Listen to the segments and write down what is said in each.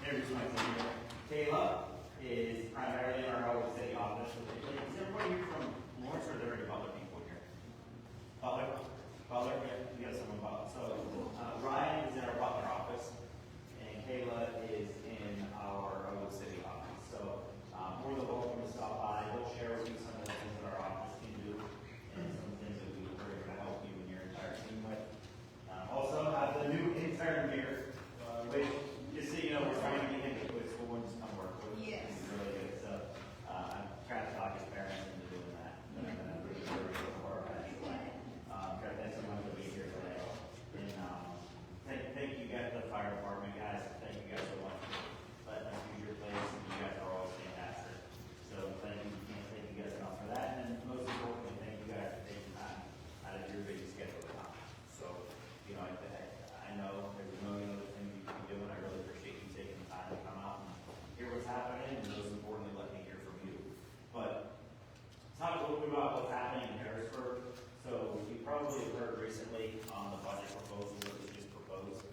Here's my team. Kayla is primarily in our Howard City office. Is everybody here from Lawrence, or are there any other people here? Butler? Butler? Yeah, we got someone Butler. So Ryan is in our Butler office, and Kayla is in our Howard City office. So more than welcome to stop by. They'll share with you some of the things that our office can do, and some things that we're going to help you and your entire team with. Also have the new intern here, which, just so you know, we're trying to get him to quit school and just come work with us. Yes. He's really good. So I'm trying to talk his parents into doing that. And I'm really sure for our thanks so much for being here today. And thank you guys, the fire department guys. Thank you guys so much for letting us use your place. And you guys are always fantastic. So thank you. Can't thank you guys enough for that. And then most importantly, thank you guys for taking time out of your busy schedule to come. So, you know, I know there's a million other things you can be doing. I really appreciate you taking the time to come out and hear what's happening, and most importantly, let me hear from you. But talk a little bit about what's happening in Harrisburg. So you probably have heard recently on the budget proposal that was just proposed.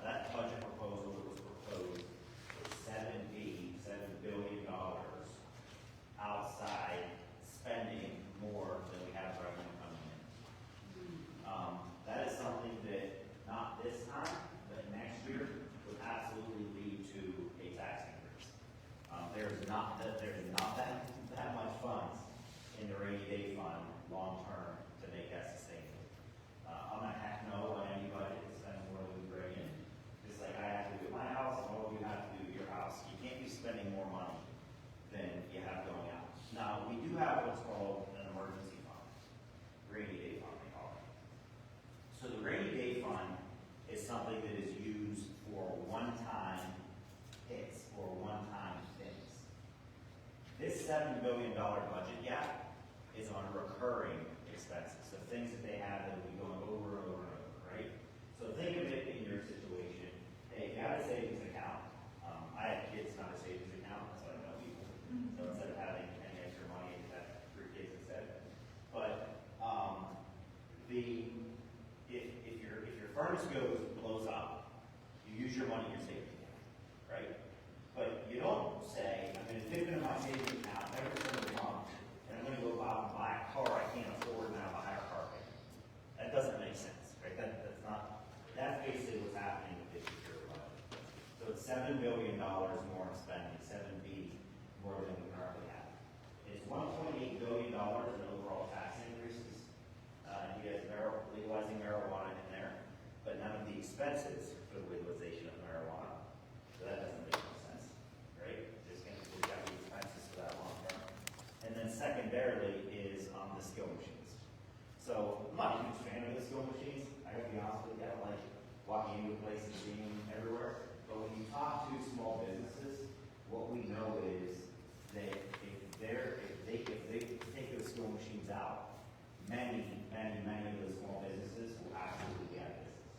That budget proposal that was proposed was $7 billion outside spending more than we have revenue coming in. That is something that not this time, but next year would absolutely lead to a tax increase. There's not that much funds in the rainy day fund long term to make that sustainable. I'm not heck no on any budget to spend more than we bring in. Just like I have to do at my house, and all of you have to do at your house. You can't be spending more money than you have going out. Now, we do have what's called an emergency fund, rainy day fund they call it. So the rainy day fund is something that is used for one-time hits or one-time things. This $7 billion budget gap is on recurring expenses, so things that they have that will be going over and over and over, right? So think of it in your situation. Hey, if you have a savings account, I have kids, not a savings account, so I know people. So instead of having any extra money, I have 3 kids instead. But if your furnace blows up, you use your money in your savings account, right? But you don't say, I'm going to dip into my savings account every single month, and I'm going to go out and buy a car I can't afford now, buy a car payment. That doesn't make sense, right? That's basically what's happening with this year budget. So it's $7 billion more in spending, 7B more than we currently have. It's $1.8 billion in overall tax increases. You guys are legalizing marijuana in there, but none of the expenses for the legalization of marijuana. So that doesn't make no sense, right? Just going to look at the expenses for that long term. And then secondarily is the skill machines. So I'm not a huge fan of the skill machines. I gotta be honest with you, I don't like walking into a place and seeing them everywhere. But when you talk to small businesses, what we know is that if they take those skill machines out, many of those small businesses will absolutely be out of business.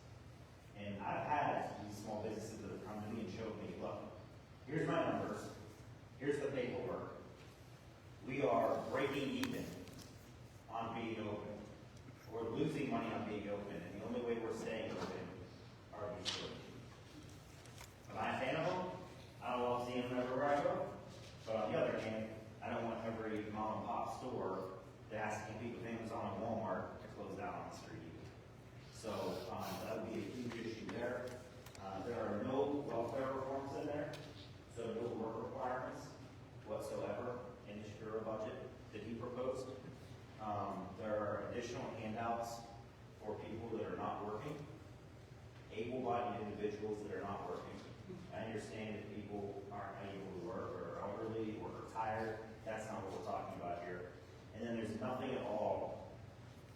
And I've had these small businesses that have come to me and showed me, look, here's my numbers, here's the paperwork. We are breaking even on being open. We're losing money on being open, and the only way we're staying open are these skill machines. Am I a fan of them? I don't love seeing them everywhere I go. But on the other hand, I don't want every mom and pop store that has to compete with Amazon and Walmart to close down on the street. So that would be a huge issue there. There are no welfare reforms in there, so no work requirements whatsoever in this Bureau budget that he proposed. There are additional handouts for people that are not working, able-bodied individuals that are not working. I understand that people aren't able to work or are elderly or retired. That's not what we're talking about here. And then there's nothing at all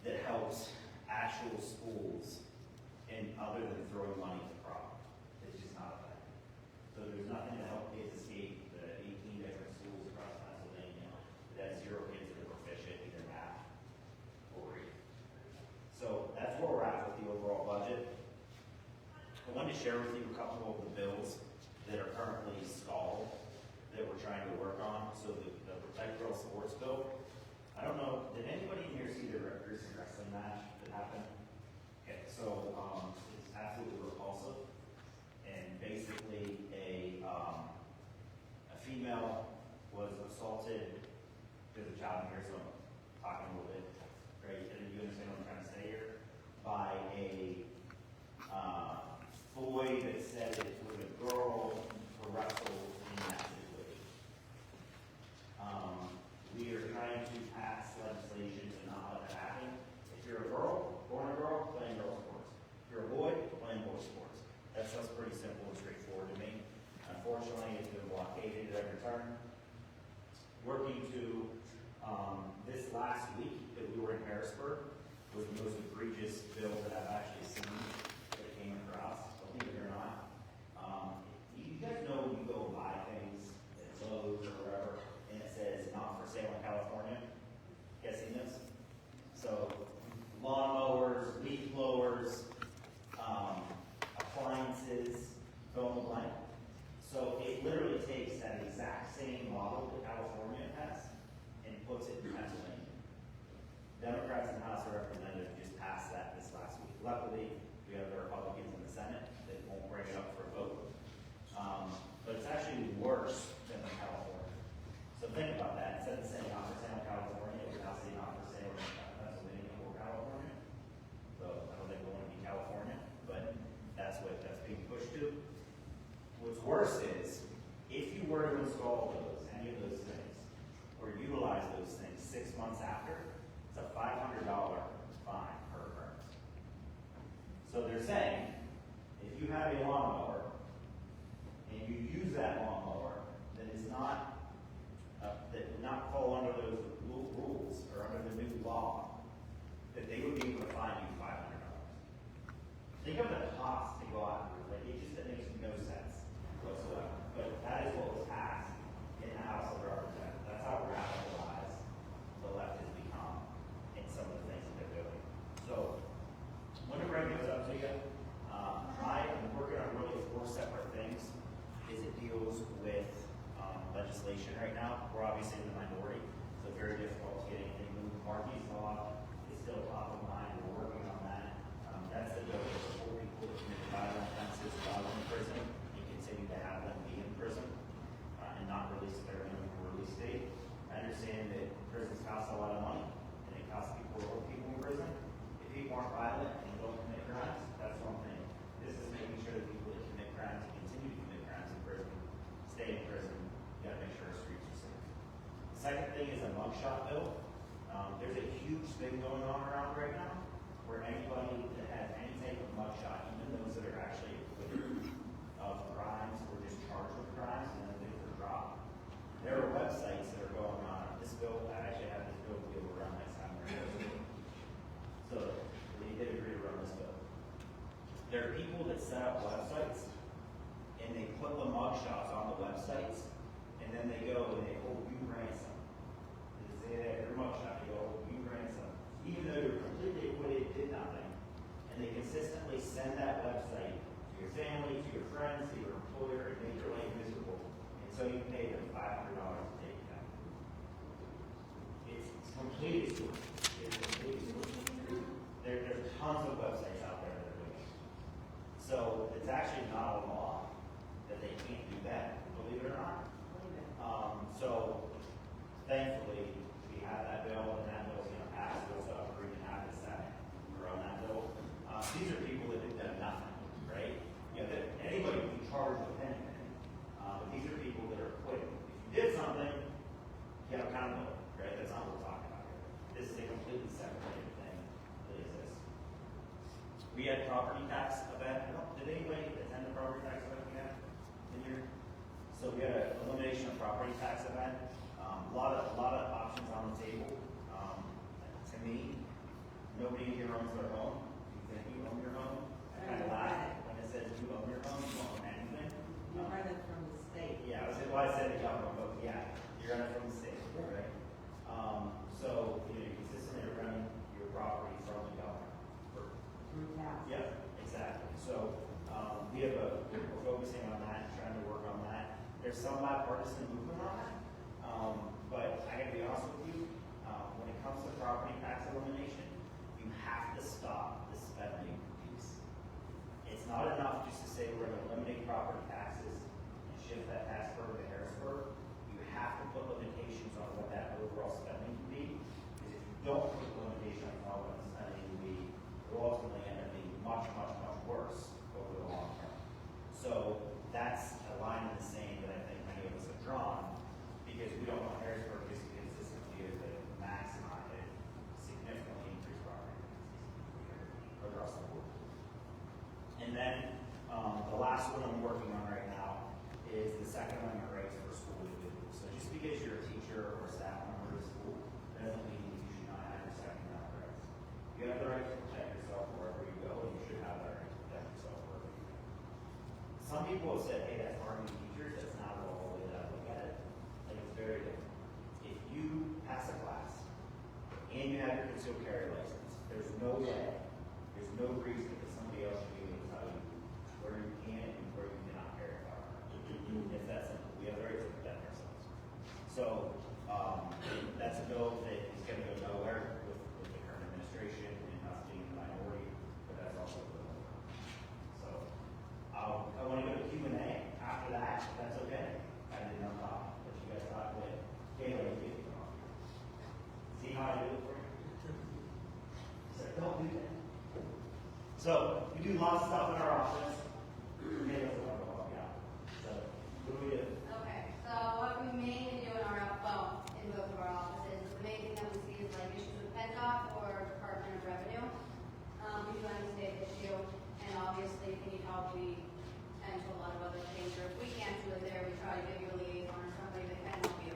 that helps actual schools in other than throwing money at the problem. It's just not a thing. So there's nothing to help kids escape the 18 different schools across Pennsylvania that have 0 kids that are proficient either math or reading. So that's where we're at with the overall budget. I wanted to share with you a couple of the bills that are currently stalled that we're trying to work on. So the Protect Girls Sports Bill. I don't know, did anybody in here see the recent wrestling match that happened? Okay, so it's absolutely repulsive. And basically a was the most egregious bill that I've actually seen that came across, believe it or not. You guys know when you go buy things at Lowe's or wherever, and it says not for sale in California? You guys seen this? So, lawnmowers, leaf blowers, appliances, fill in the blank. So it literally takes that exact same model that California has and puts it in Pennsylvania. Democrats in the House of Representatives just passed that this last week. Luckily, we have the Republicans in the Senate that won't bring it up for a vote. But it's actually worse than in California. So think about that. Instead of saying not for sale in California, it would now say not for sale in Pennsylvania or California. So I don't think we want to be California, but that's being pushed to. What's worse is, if you were to install any of those things, or utilize those things 6 months after, it's a $500 fine per occurrence. So they're saying, if you have a lawnmower, and you use that lawnmower, that is not, that would not fall under those rules, or under the new law, that they would be able to fine you $500. Think of the cost to go out and like it makes no sense whatsoever. But that is what was passed in the House of Representatives. That's how radicalized the left has become in some of the things that they're doing. So, when to bring this up to you, I am working on really 4 separate things. Is it deals with legislation right now. We're obviously in the minority, so very difficult to get anything moved. Markey's law is still top of mind. We're working on that. That's the bill that support people that commit violent offenses while in prison and continue to have them be in prison and not release their minimum release date. I understand that prisons cost a lot of money and it costs people in prison. If people aren't violent and don't commit crimes, that's one thing. This is making sure that people that commit crimes and continue to commit crimes in prison stay in prison. You gotta make sure our streets are safe. The second thing is a mugshot bill. There's a huge thing going on around right now where anybody that has any type of mugshot, even those that are actually acquitted of crimes or just charged with crimes and then things are dropped, there are websites that are going on. This bill, I actually have this bill to be able to run next time. So they did agree to run this bill. There are people that set up websites and they put the mugshots on the websites and then they go and they hold you ransom. They say that your mugshot, they go hold you ransom. Even though you're completely acquitted, did nothing, and they consistently send that website to your family, to your friends, to your employer, and make your life miserable. And so you pay them $500 to take it down. It's completely stupid. It's completely stupid. There's tons of websites out there that are doing it. So it's actually not a law that they can't do that, believe it or not. So thankfully, we have that bill, and that bill's going to pass. We'll still have 3.5 to 7 on that bill. These are people that have done nothing, right? You know, that anybody can be charged with anything, but these are people that are acquitted. If you did something, you have accountability, right? That's not what we're talking about here. This is a completely separated thing that exists. We had property tax event. Did anybody attend the property tax event we had in here? So we had an elimination of property tax event. A lot of options on the table. To me, nobody here owns their home. You think you own your home? I kind of laugh when it says you own your home. You don't own anything. You run it from the state. Yeah, I said the government, but yeah, you're running from the state, right? So you're consistently running your property from the government. Through tax. Yep, exactly. So we're focusing on that, trying to work on that. There's some bipartisan movement on that, but I gotta be honest with you, when it comes to property tax elimination, you have to stop the spending piece. It's not enough just to say we're gonna eliminate property taxes and shift that tax burden to Harrisburg. You have to put limitations on what that overall spending can be, some people have said, hey, that's harming teachers, that's not all the way that I look at it. Like, it's very different. If you pass a class, and you have your concealed carry license, there's no way, there's no reason that somebody else should be able to tell you where you can and where you cannot carry a firearm. It's that simple. We have the right to protect ourselves. So, that's a bill that is going to go nowhere with the current administration and us being the minority, but that's also a bill. So, I want to go to Q&A after that, if that's okay. I didn't know how, but you guys talk with Kayla and Kate. See how I do it for you? So don't do that. So, we do lots of stuff in our office. Kayla's the one to help you out. So, what do we do? Okay, so what we mainly do in our, well, in both of our offices, the main thing that we see is like issues with PennDOT or Department of Revenue. We do any state issue, and obviously if you need help, we tend to a lot of other things, or if we can't do it there, we try to give you a liaison or somebody that can help you.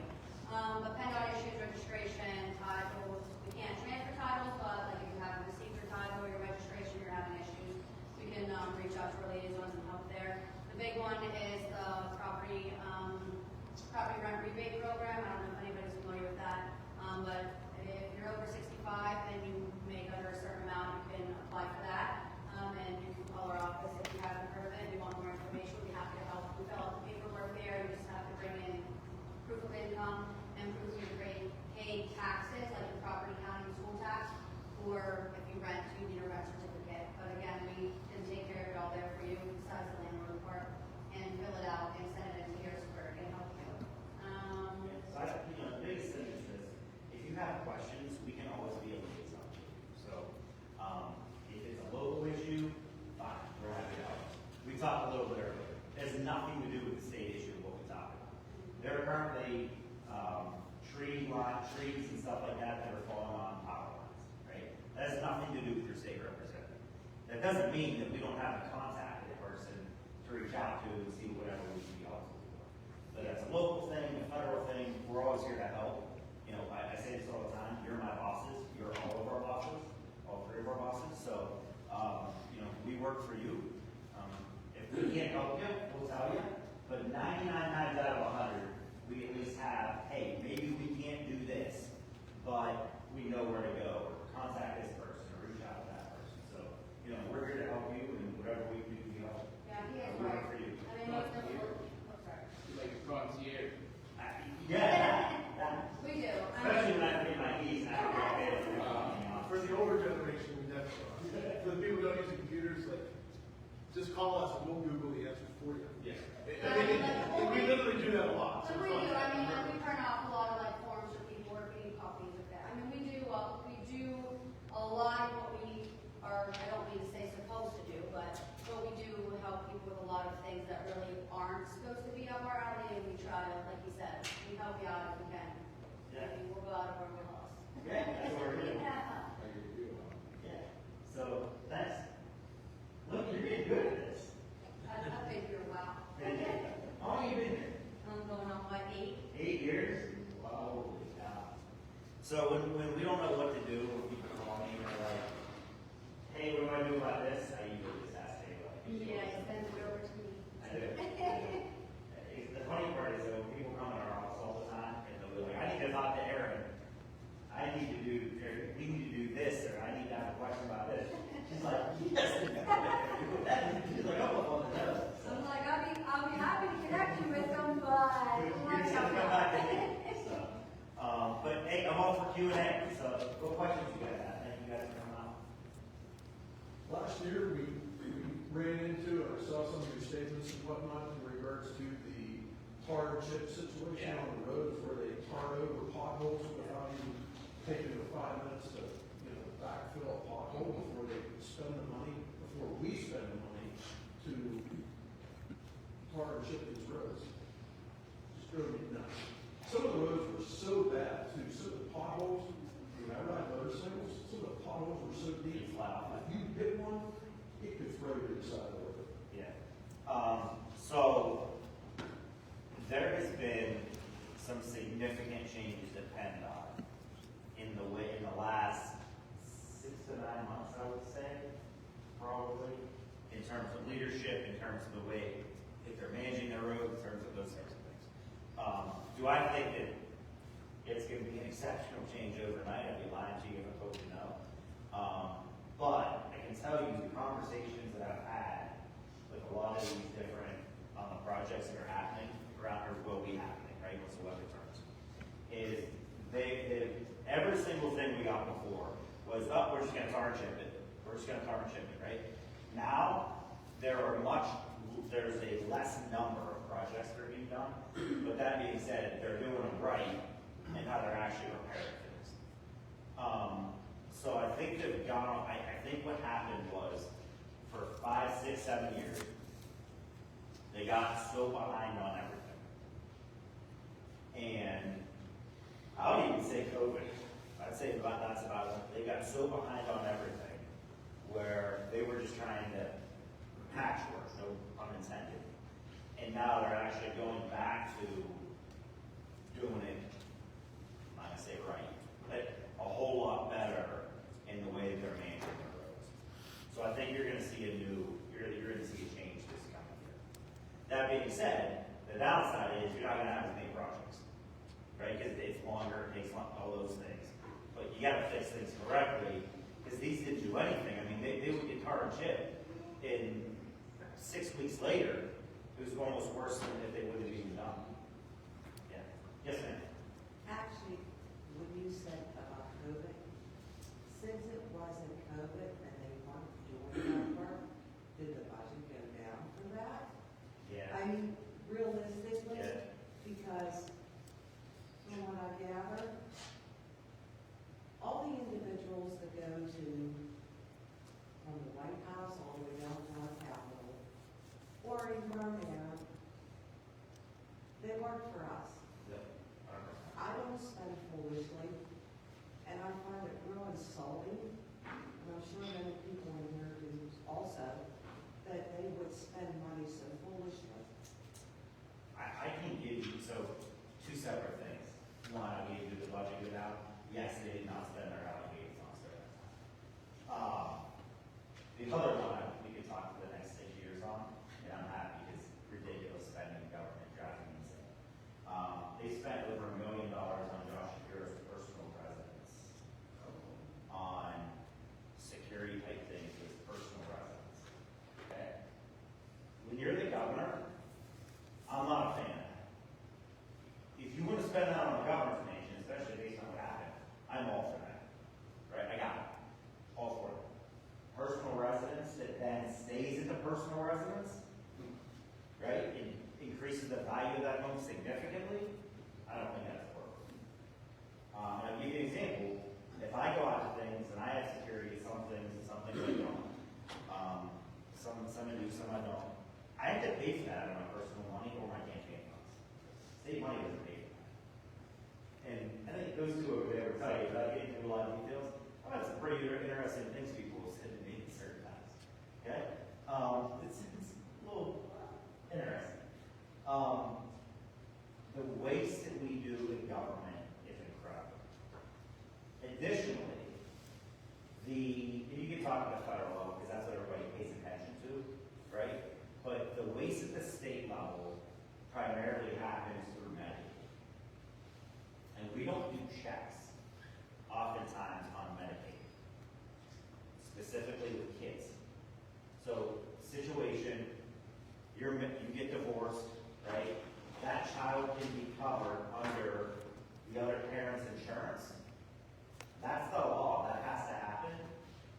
But PennDOT issues, registration, titles, we can't transfer titles, but like if you haven't received your title or your registration, you're having issues, we can reach out to our liaisons and help there. The big one is the property rent rebate program. I don't know if anybody's familiar with that, but if you're over 65 and you make under a certain amount, you can apply for that, and you can call our office if you haven't heard of it and you want more information. We'd be happy to help. We fill out the paperwork there. You just have to bring in proof of income and proof of your paid taxes, like your property, county, and school tax, or if you rent, you need a rent certificate. But again, we can take care of it all there for you, besides the landlord part, and fill it out and send it into Harrisburg and help you. So the biggest thing is this: if you have questions, we can always be a liaison to you. So, if it's a local issue, fine, we're happy to help. We talked a little bit earlier. It has nothing to do with the state issue of what we talked about. There are currently trees and stuff like that are falling on power lines, right? That has nothing to do with your state representative. That doesn't mean that we don't have a contact person to reach out to and see whatever we can be helpful for. But that's a local thing, a federal thing. We're always here to help. You know, I say this all the time. You're my bosses. You're all of our bosses, all three of our bosses. So, we work for you. If we can't help you, we'll tell you. But 99 times out of 100, we at least have, hey, maybe we can't do this, but we know where to go. Or contact this person or reach out to that person. So, we're here to help you, and whatever we can do to help. Yeah, he is We work right. for you. I mean, most of the, sorry. Like a concierge. Yeah. We do. Especially when I forget my keys and I have to get it. For the older generation, we definitely, for the people who don't use computers, like, just call us and we'll Google the answers for you. Yeah. We literally do that a lot. So But it's we do, fun. I mean, we print off a lot of like forms for people or we need copies of that. I mean, we do a lot of what we are, I don't mean to say supposed to do, but we do help people with a lot of things that really aren't supposed to be up our alley, and we try to, like you said, we help you out if we can. Yeah. Maybe we'll go out of our wheelhouse. Yeah, that's what we're doing. Yeah. Yeah. So, thanks. Look, you're getting good at this. I've been here a while. How long have you been here? I'm going on what, 8? 8 years? Wow. So when we don't know what to do, when people call me and they're like, hey, what do I do about this? I usually just ask Taylor. Yeah, you send it over to me. I do. The funny part is though, people come in our office all the time and they'll be like, I need to talk to Erin. We need to do this, or I need to have a question about this. She's like, yes. She's like, oh, well, no. I'm like, I'll be happy to connect you with them, but You're just gonna come back to me. So, but hey, I'm all for Q&A. So, what questions you guys have? Thank you guys for coming out. Last year, we ran into, I saw some of your statements and whatnot in regards to the tar and chip situation on the roads where they tar over potholes without even taking the 5 minutes to, backfill a pothole before they spend the money, before we spend the money to tar and chip these roads. Just drove me nuts. Some of the roads were so bad too, some of the potholes, when I ride motorcycles, some of the potholes were so deep. If you hit one, it could throw you to the side of the road. Yeah. So there has been some significant changes at PennDOT in the last 6 to 9 months, I would say, probably, in terms of leadership, in terms of the way if they're managing their roads in terms of those types of things. Do I think that it's gonna be an exceptional change overnight? I'd be lying to you if I told you no. But I can tell you the conversations that I've had with a lot of these different, projects that are happening around, or will be happening, right, once the weather turns, is every single thing we got before was, oh, we're just gonna tar and chip it. We're just gonna tar and chip it, right? Now, there's a less number of projects that are being done, but that being said, they're doing them right, and how they're actually repairing things. So I think they've gone, I think what happened was, for 5, 6, 7 years, they got so behind on everything. And I don't even say COVID. I'd say that's about it. They got so behind on everything where they were just trying to patchwork, no pun intended. And now they're actually going back to doing it, I'm not gonna say right, but a whole lot better in the way that they're managing their roads. So I think you're gonna see you're gonna see a change this coming year. That being said, the downside is you're not gonna have as many projects, right? Because it's longer, it takes all those things. But you gotta fix things correctly, because these didn't do anything. I mean, they would get tar and chip, and 6 weeks later, it was almost worse than if they would have even done. Yeah. Yes, ma'am. Actually, when you said about COVID, since it wasn't COVID and they weren't doing that work, did the budget go down for that? Yeah. I mean, realistically, Yeah. because from what I gather, all the individuals that go to, from the White House all the way down to our Capitol, or in Birmingham, they work for us. I don't spend foolishly, and I find it real insulting, and I'm sure many people in here do also, that they would spend money so foolishly. I can give you, so, two separate things. One, I gave you the budget get out. Yes, they did not spend their allocated funds during that time. The other one, we could talk for the next 6 years on, and I'm happy because ridiculous spending in government driving me insane. They spent over $1 million on Josh Shapiro's personal residence, on security type things with his personal residence. Okay? When you're the governor, I'm not a fan of that. If you want to spend that on a governor's mansion, especially based on what happened, I'm all for that. Right? I got it. All for it. Personal residence that then stays at the personal residence, right? It increases the value of that home significantly. I don't think that's worth it. And I'll give you an example. If I go out to things and I have security, some things I don't. Some I do, some I don't. I have to pay for that out of my personal money or my campaign funds. State money doesn't pay for that. And I think those two over there will tell you, without getting into a lot of details, I've had some pretty interesting things people will say to me at certain times. Okay? It's a little interesting. The waste that we do in government is incredible. Additionally, you can talk about federal level because that's what everybody pays attention to, right? But the waste at the state level primarily happens through Medicaid. And we don't do checks oftentimes on Medicaid, specifically with kids. So, situation, you get divorced, right? That child can be covered under the other parent's insurance. That's the law. That has to happen.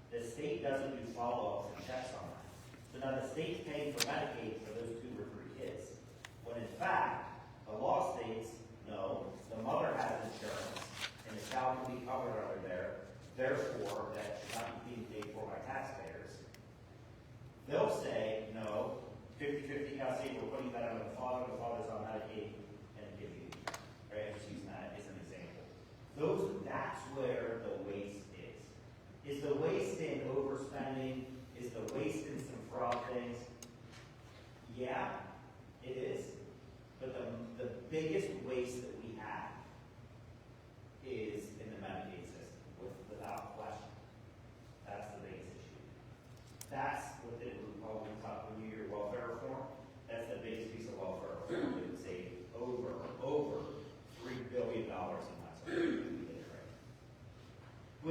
The state doesn't do follow-ups and checks on that. So now the state's paying for Medicaid for those 2 or 3 kids. When in fact, the law states, no, the mother has insurance, and the child can be covered under there. Therefore, that should not be being paid for by taxpayers. They'll say, no, 50-50 custody, we're putting that on the father's on Medicaid, and give you, right? I'm just using that as an example. That's where the waste is. Is the waste in overspending? Is the waste in some fraud things? Yeah, it is. But the biggest waste that we have is in the Medicaid system, without question. That's the biggest issue. That's what when you hear welfare reform, that's the biggest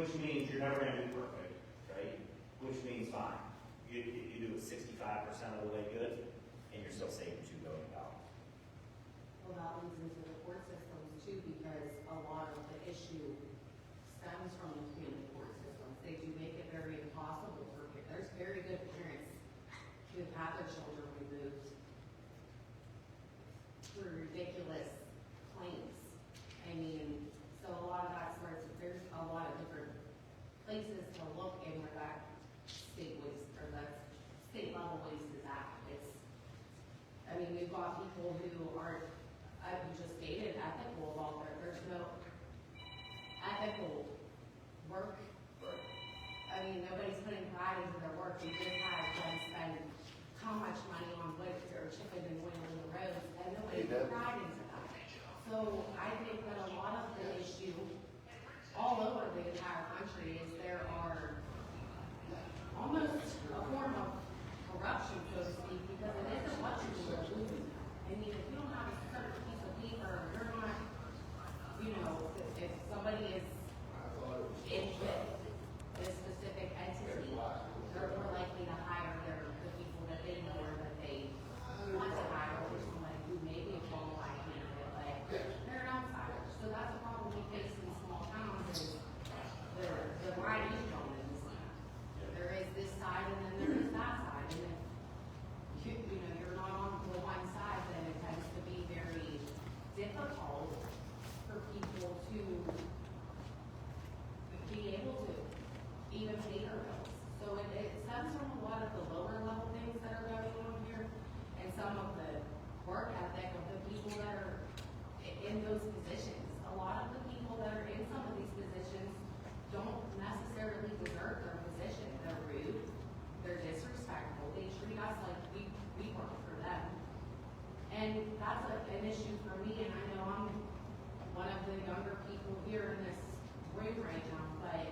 which means you're never gonna be perfect, right? Which means fine, you do it 65% of the way good, and you're still saving $2 billion. Well, that leads into the court systems too, because a lot of the issue stems from the family court systems. They do make it very impossible for, there's very good parents who've had their children removed for ridiculous claims. I mean, so a lot of that starts, there's a lot of different places to look in where that state waste, or that state level waste is at. It's, I mean, we've got people who aren't, we just stated ethical about there's no ethical work. I mean, nobody's putting pride into their work. We just had them spend how much money on wood or chipping and oiling the roads, and nobody put pride into that. So I think that a lot of the issue all over the entire country is there are almost a form of corruption, so to speak, because it isn't what you do or lose. I mean, if you don't have a certain piece of paper, you're not, you know, if somebody is in this specific entity, they're more likely to hire the people that they know or that they want to hire over somebody who may be a qualified candidate, but they're an outsider. So that's a problem we face in small towns is the line is drawn in this town. There is this side and then there is that side. And if you know, you're not on the one side, then it tends to be very difficult for people to be able to even pay their bills. So it stems from a lot of the lower level things that are going on here and some of the work ethic of the people that are in those positions. A lot of the people that are in some of these positions don't necessarily deserve their position. They're rude, they're disrespectful, they treat us like we work for them. And that's an issue for me, and I know I'm one of the younger people here in this room right now, but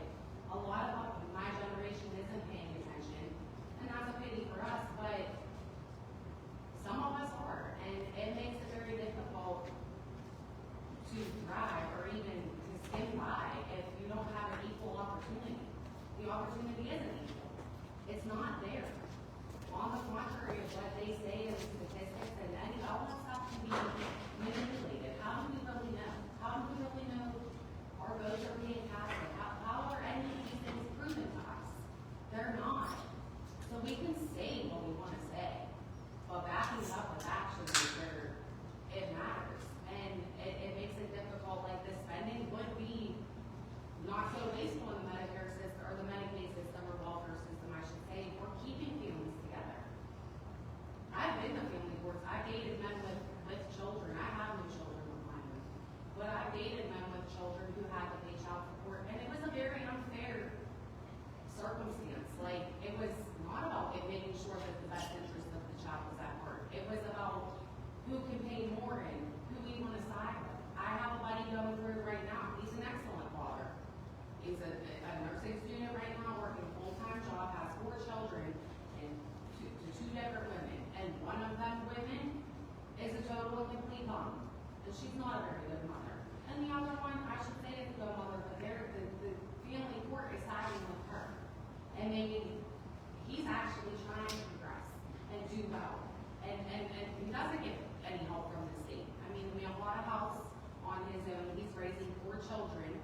a lot of my generation isn't paying attention, and that's a pity for us, but some of us are, and it makes it very difficult to thrive or even to skim by if you don't have an equal opportunity. The opportunity isn't equal. It's not there. On the contrary of what they say in the statistics and all that stuff can be manipulated. How do we really know? How do we really know our votes are being cast? How are any of these things proven to us? They're not. So we can say what we want to say, but backing up with action is where it matters. And it makes it difficult, like the spending would be not so wasteful in the Medicare system, or the Medicaid system, or welfare system, I should say. We're keeping families together. I've been to family courts. I've dated men with children. I have no children of my own. But I've dated men with children who had to pay child support, and it was a very unfair circumstance. Like, it was not about it making sure that the best interest of the child was at heart. It was about who can pay more and who we want to side with. I have a buddy going through it right now. He's an excellent father. He's a nursing student right now, working a full-time job, has 4 children, and two different women. And one of them women is a total and complete mom. And she's not a very good mother. And the other one, I should say, is a good mother, but the family court is siding with her. And maybe he's actually trying to progress and do well. And he doesn't get any help from the state. I mean, we have bought a house on his own. He's raising 4 children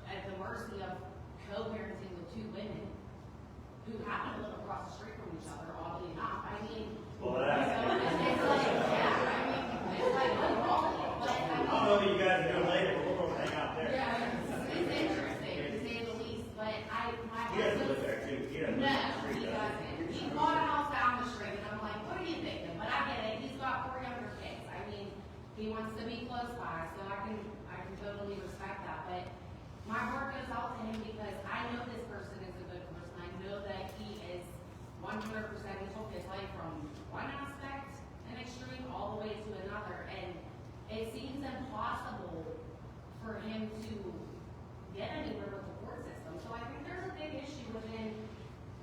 at the mercy of co-parenting with 2 women who happen to live across the street from each other, oddly enough. I mean, Well, that's. it's like, yeah, I mean, it's like, but I don't know what you guys are doing later, but we'll go hang out there. yeah, it's interesting, to say the least, but my He doesn't live there too, he doesn't live No, on the street, he does doesn't. He bought a house down the street, and I'm like, what are you thinking? But I get it, he's got 4 younger kids. I mean, he wants to be close by, so I can totally respect that. But my heart goes out to him because I know this person is a good person. I know that he is 100%, he took his life from one aspect, an extreme, all the way to another. And it seems impossible for him to get anywhere with the court system. So I think there's a big issue within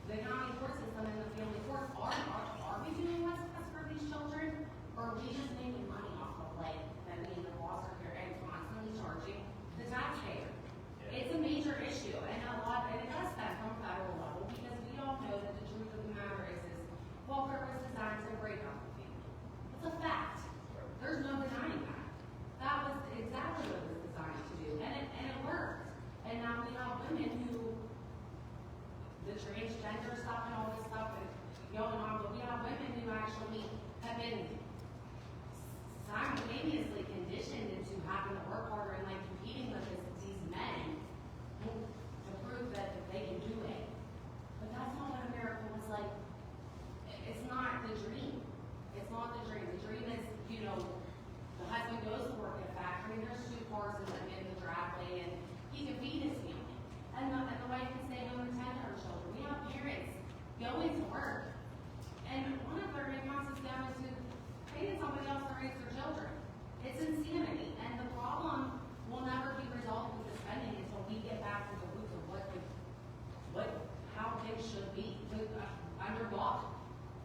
the county court system and the family courts. Are we doing what's best for these children? Or are we just making money off of like them being the foster care and constantly charging the taxpayer? It's a major issue. the transgender stuff and all this stuff and going on, but we have women who actually have been simultaneously conditioned into having to work harder and like competing with these men to prove that they can do it. But that's not what America was like. It's not the dream. It's not the dream. The dream is, you know, the husband goes to work at a factory, and there's 2 cars in the driveway, and he can feed his family. And the wife can stay home and tend to her children. We have parents going to work, and one of their incomes is going to paying somebody else to raise their children. It's insanity. And the problem will never be resolved with the spending until we get back to the roots of how things should be under law.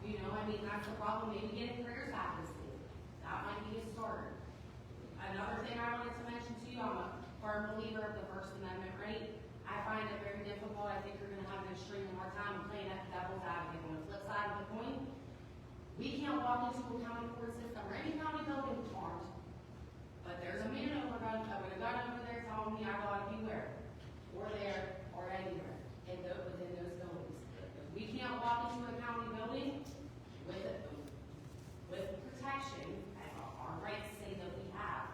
You know, I mean, that's the problem. Maybe getting prayers back in the state. That might be a start. Another thing I wanted to mention to you, I'm a firm believer of the First Amendment, right? I find it very difficult. I think you're going to have an extremely hard time playing at the devil's advocate. On the flip side of the coin, we can't walk into a county court system or any county building armed, but there's a man with a gun over there telling me I gotta be where, or there, or anywhere within those buildings. If we can't walk into a county building with protection, and our rights say that we have,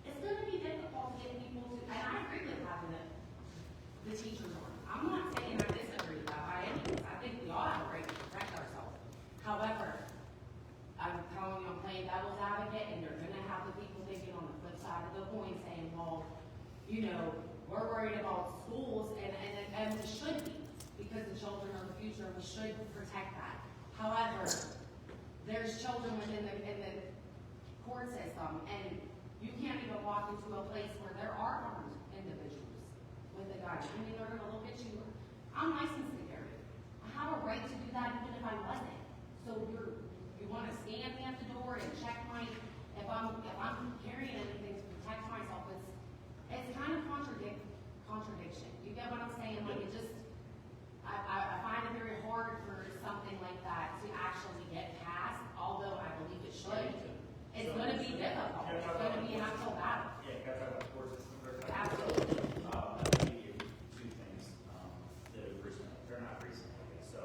it's going to be difficult to get people to. And I agree with having the teachers on. I'm not saying I disagree with that by any means. I think we all have a right to protect ourselves. However, I'm telling you, I'm playing devil's advocate, and you're gonna have the people thinking on the flip side of the coin saying, well, you know, we're worried about schools, and we should be, because the children are the future, we should protect that. However, there's children in the court system, and you can't even walk into a place where there are armed individuals with a gun. I mean, they're gonna look at you. I'm licensed to carry. I have a right to do that even if I wasn't. So you want to stand me at the door and check if I'm carrying anything to protect myself. It's kind of contradiction. You get what I'm saying? Like, it just, I find it very hard for something like that to actually get passed, although I believe it should. It's going to be difficult. It's going to be an uphill battle. Yeah, can I talk about the court system for a second? Absolutely. I'll give you 2 things that are recent. They're not recent, I guess. So,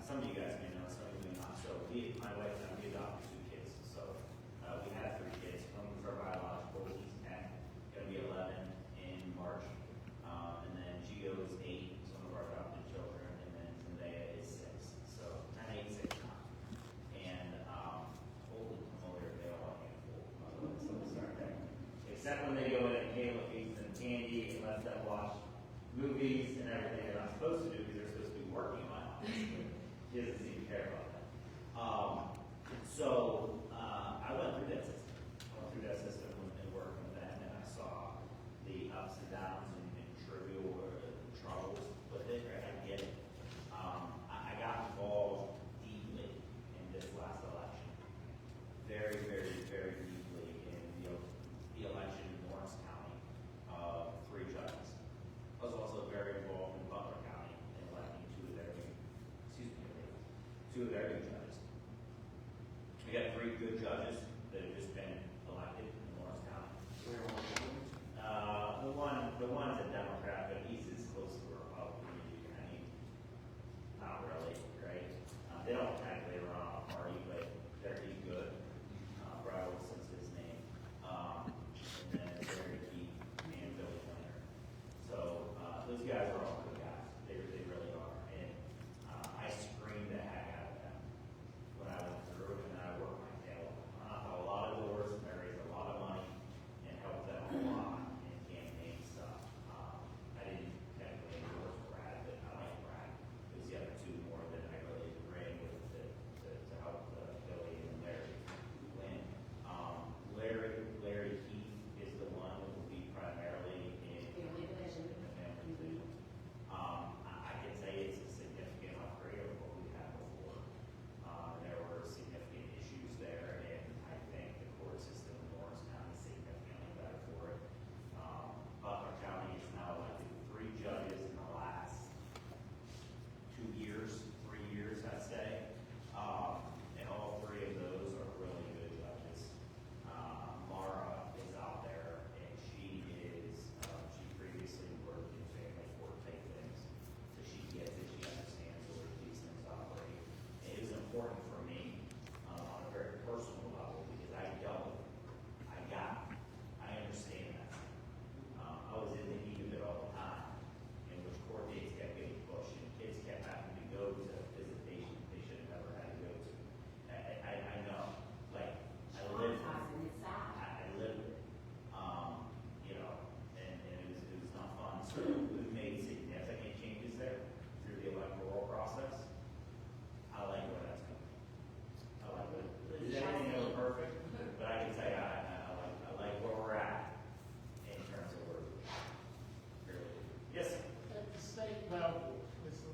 some of you guys may know, some of you may not. So, my wife and I, we adopted 2 kids. So, we had 3 kids. One was our biological, he's 10, going to be 11 in March. And then Gio is 8, some of our adopted children, and then Zendaya is 6. So, 10, 8, 6 now. And, holy moly, they all a handful. So, sorry. Except when they go in and Kayla feeds them candy and lets them watch movies and everything they're not supposed to do because they're supposed to be working in my office. She doesn't seem to care about that. I went through that system. And working with them, and I saw the ups and downs and trivial troubles with it. Right? I get it. I got involved deeply in this last election. Very, very, very deeply in the election in Lawrence County of 3 judges. I was also very involved in Butler County in electing 2 of their new judges. We got 3 good judges that have just been elected in Lawrence County. The one's a Democrat, but he's as close to a Republican as you can. I mean, not really, right? They don't technically run on a party, but he's good. Brad Wilson's his name. And then Barry Keith and Billy Winter. So those guys are all good guys. They really are. And I screamed the heck out of them when I went through, and I worked my tail off. I'm not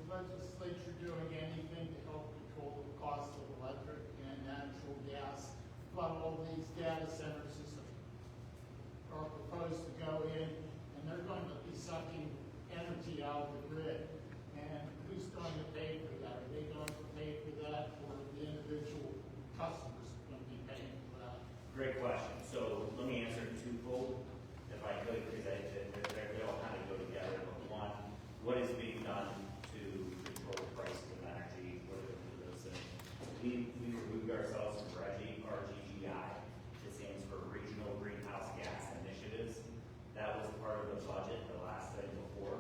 legislature doing anything to help control the cost of electric and natural gas? While all these data centers are proposed to go in, and they're going to be sucking energy out of the grid. And who's going to pay for that? Are they going to pay for that, or the individual customers going to be paying for that? Great question. So let me answer it twofold, if I could, because they all kind of go together. But one, what is being done to control the price of energy? What are those things? We removed ourselves from RGGI. It stands for Regional Greenhouse Gas Initiatives. That was part of the budget the last thing before.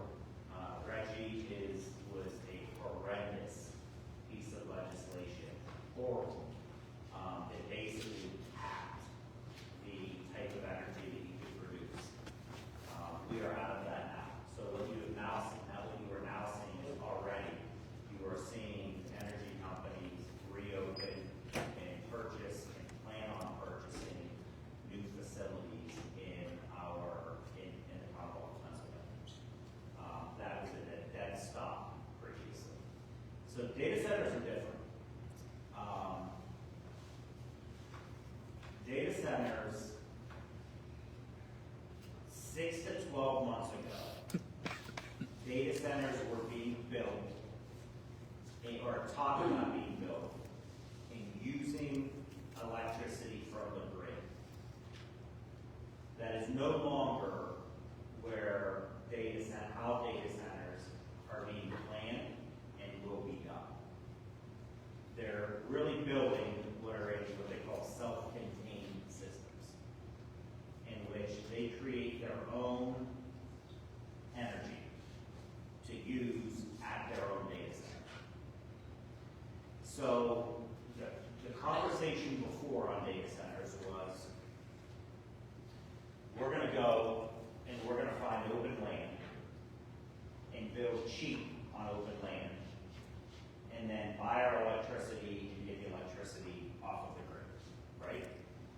RGGI was a horrendous piece of legislation. Horrible. It basically capped the type of energy that you could produce. We are out of that now. So what you are now seeing is already, you are seeing energy companies reopen and purchase and plan on purchasing new facilities in the Commonwealth of Pennsylvania. That was a dead stop previously. So data centers are different. Data centers, 6 to 12 months ago, data centers were being built, or talking about being built, and using electricity from the grid. That is no longer where how data centers are being planned and will be done. They're really building what they call self-contained systems, in which they create their own energy to use at their own data center. So the conversation before on data centers was, we're going to go and we're going to find open land and build cheap on open land, and then buy our electricity and get the electricity off of the grid, right?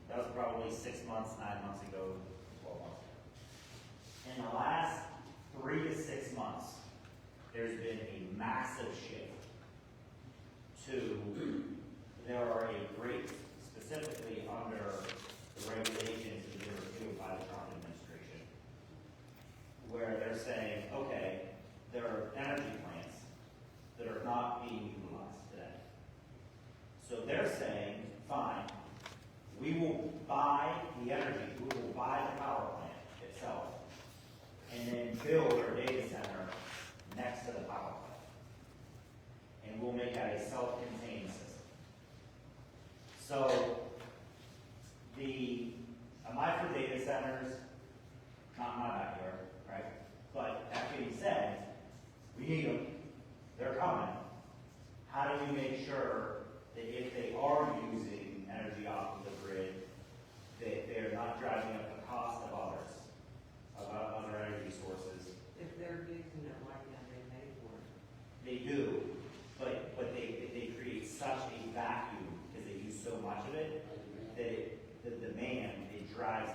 That was probably 6 months, 9 months ago, 12 months ago. In the last 3 to 6 months, there's been a massive shift to, there are a great, specifically under the regulations that were reviewed by the Trump administration, where they're saying, okay, there are energy plants that are not being utilized today. So they're saying, fine, we will buy the energy, we will buy the power plant itself, and then build our data center next to the power plant. And we'll make that a self-contained system. So, am I for data centers? Not my backyard, right? But that being said, we need them. They're coming. How do we make sure that if they are using energy off of the grid, that they're not driving up the cost of others, of other energy sources? If they're using it like that, they pay for it. They do, but they create such a vacuum because they use so much of it that the demand, it drives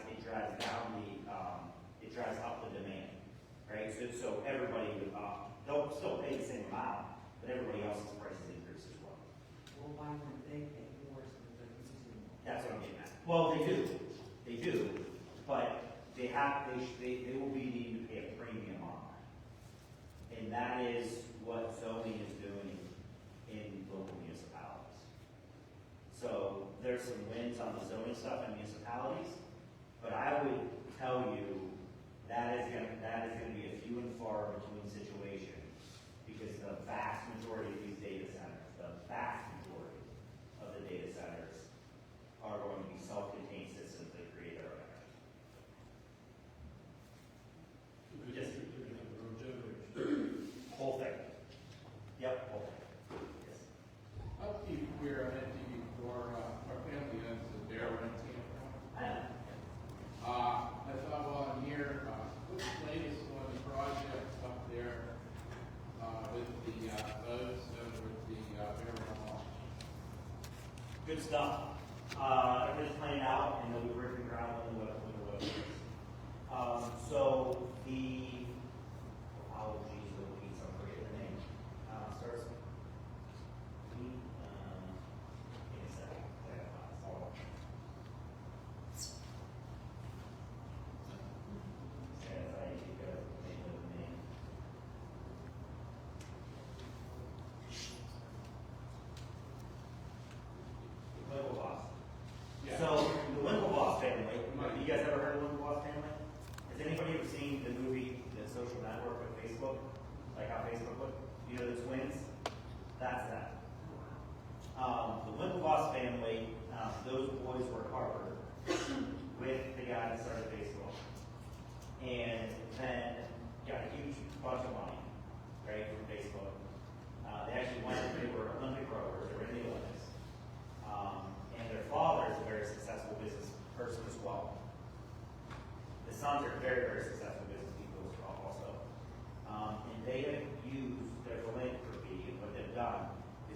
up the demand, right? So everybody would they'll still pay the same amount, but everybody else's prices increase as well. Well, why wouldn't they pay more since they're using it? That's what I'm getting at. Well, they do, but they will be needing to pay a premium on that, and that is what zoning is doing in local municipalities. So there's some wins on the zoning stuff in municipalities, but I would tell you that is going to be a few and far between situation, because the vast majority of these data centers, the vast majority of the data centers are going to be self-contained systems that create their own energy. Yes. Whole thing. Yep, whole thing. Yes. Up here, I had to before, our family owns the Bear renting. I thought while I'm here, what's the latest on the project up there, with the, boats and with the, Bear Mall? Good stuff. Everything's playing out, and they'll be working around with the weather. So the, oh geez, I'm forgetting the name.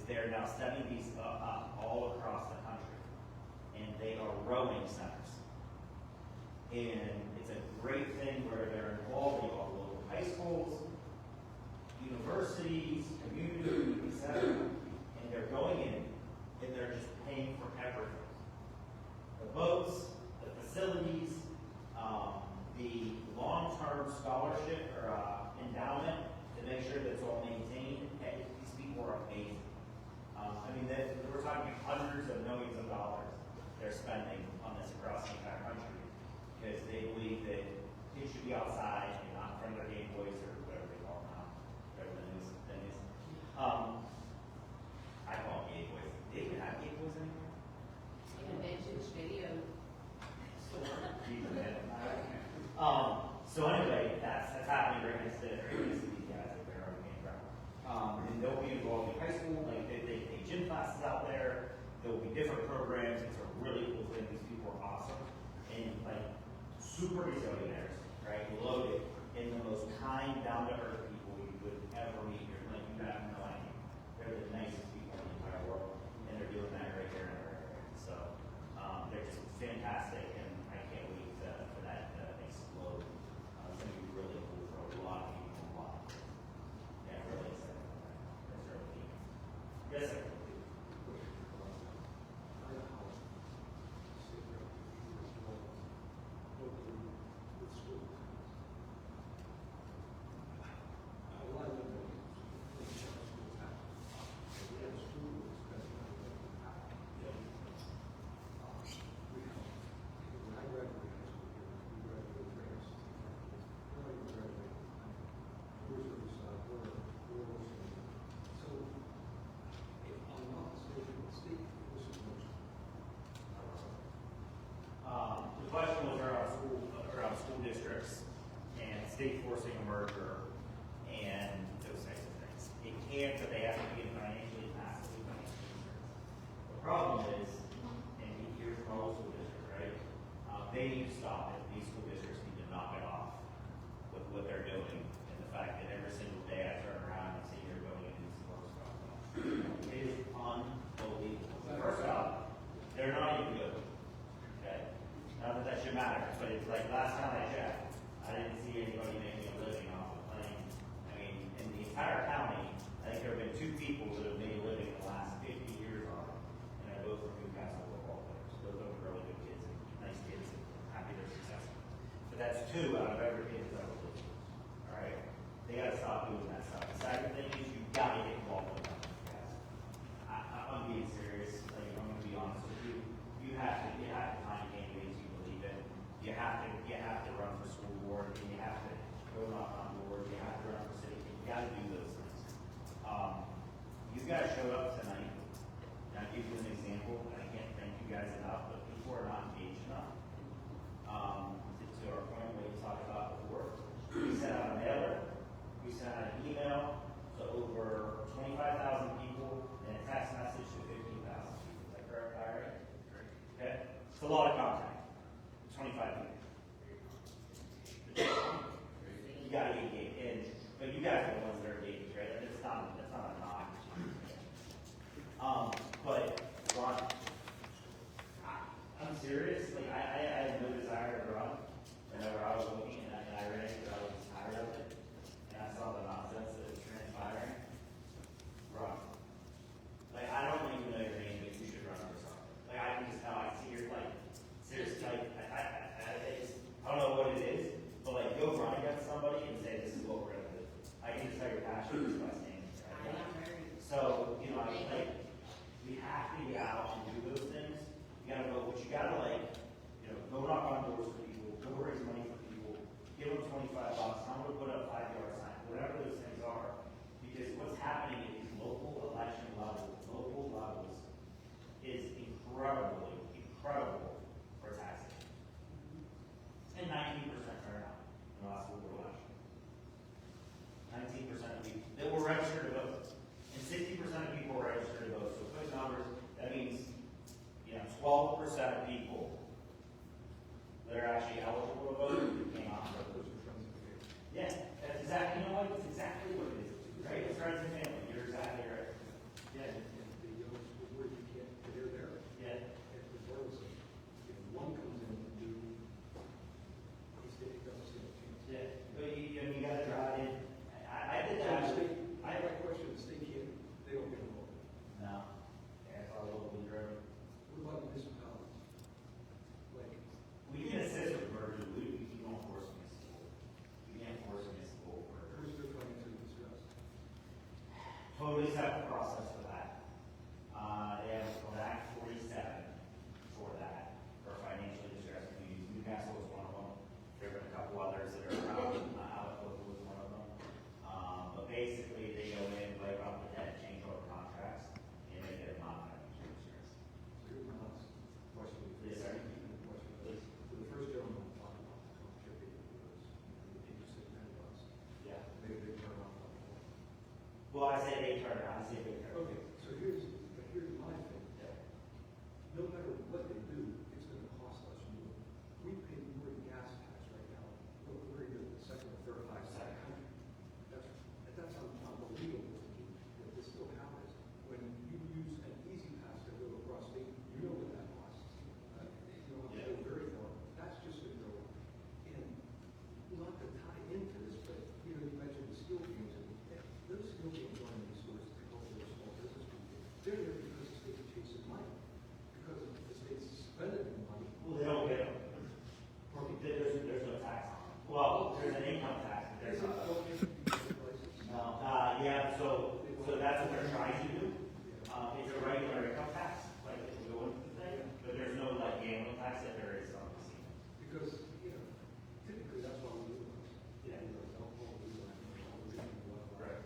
they're now setting these up all across the country, and they are rowing centers. And it's a great thing where they're involving all the local high schools, universities, communities, etc. And they're going in, and they're just paying for everything. The boats, the facilities, the long-term scholarship or endowment to make sure that it's all maintained. Hey, these people are amazing. I mean, we're talking hundreds of millions of dollars they're spending on this across the entire country because they believe that kids should be outside and not in front of their Game Boys or whatever they call them now, whatever the news thing is. I call them Game Boys. They even have Game Boys anymore? In a vintage video. So anyway, that's happening right next to these guys that they're already came from. And they'll be involved in high school, like they take gym classes out there. There will be different programs. It's a really cool thing. These people are awesome and like super resilieners, right? Loaded and the most kind, down to earth people you would ever meet. You're like you have no idea. They're the nicest people in the entire world, and they're doing that right here and right here. So they're just fantastic, and I can't wait for that to explode. It's going to be really cool for a lot of people involved. Yeah, really excited about that. That's really neat. Yes, sir. The question was around school districts and state forcing a merger and those types of things. It can, but they have to be financially massively financially. The problem is, and you hear from our school district, right? They need to stop it. These school districts need to knock it off with what they're doing and the fact that every single day I turn around and see you're going into these sports companies. It is unbelievable. First off, they're not even good. Okay? Not that that should matter, but it's like last time I checked, I didn't see anybody making a living off of playing. I mean, in the entire county, I think there have been 2 people that have made a living in the last 50 years on it, and they're both from Newcastle football players. Those are really good kids and nice kids and happy they're successful. But that's 2 out of every kid that's ever lived. All right? They gotta stop doing that stuff. The second thing is you gotta get involved with them, guys. I'm being serious. Like, I'm gonna be honest with you. You have to find candidates you believe in. You have to run for school board, and you have to go knock on doors. You have to run for city. You got to do those things. You guys showed up tonight. And I'll give you an example. And I can't thank you guys enough, but people are not engaged enough. To our point, what you talked about before, we sent out a mailer. We sent out an email to over 25,000 people and a text message to 15,000 people. Is that correct, Larry? Okay? It's a lot of contact. 25 people. You gotta get engaged. But you guys are the ones that are engaged, right? That's not a knock. But Ron, I'm serious. totally separate process for that. They have an Act 47 for that, for financially distressed communities. Newcastle is one of them. There have been a couple others that are around, Alabama was one of them. But basically, they go in, wipe out the debt, change over contracts, and make it not financially distressed. So here's my last question. Yes, sir. Question. Please. So the first gentleman talked about the contract was, you said $10. Yeah. Maybe they turn off. Well, I say they turn, I say they turn. Okay, so here's my thing. No matter what they do, it's gonna cost us more. We pay more in gas tax right now. We're either the second or third highest in the country. That's unbelievable to me that this still happens. When you use an easy pass to go across state, you know what that costs. You don't have to go very far. That's just gonna go. And not to tie into this, but you mentioned the skill games, and those skill games aren't in the stores to help those small business people. They're there because the state's chasing money, because the state's spending money. Well, they don't get them. There's no tax on them. Well, there's an income tax, but there's not. No, yeah, so that's what they're trying to do. It's a regular income tax, like it's a good thing, but there's no like gambling tax that there is on the scene. Because, typically that's why we do it. Yeah. Alcohol, we do it. Right.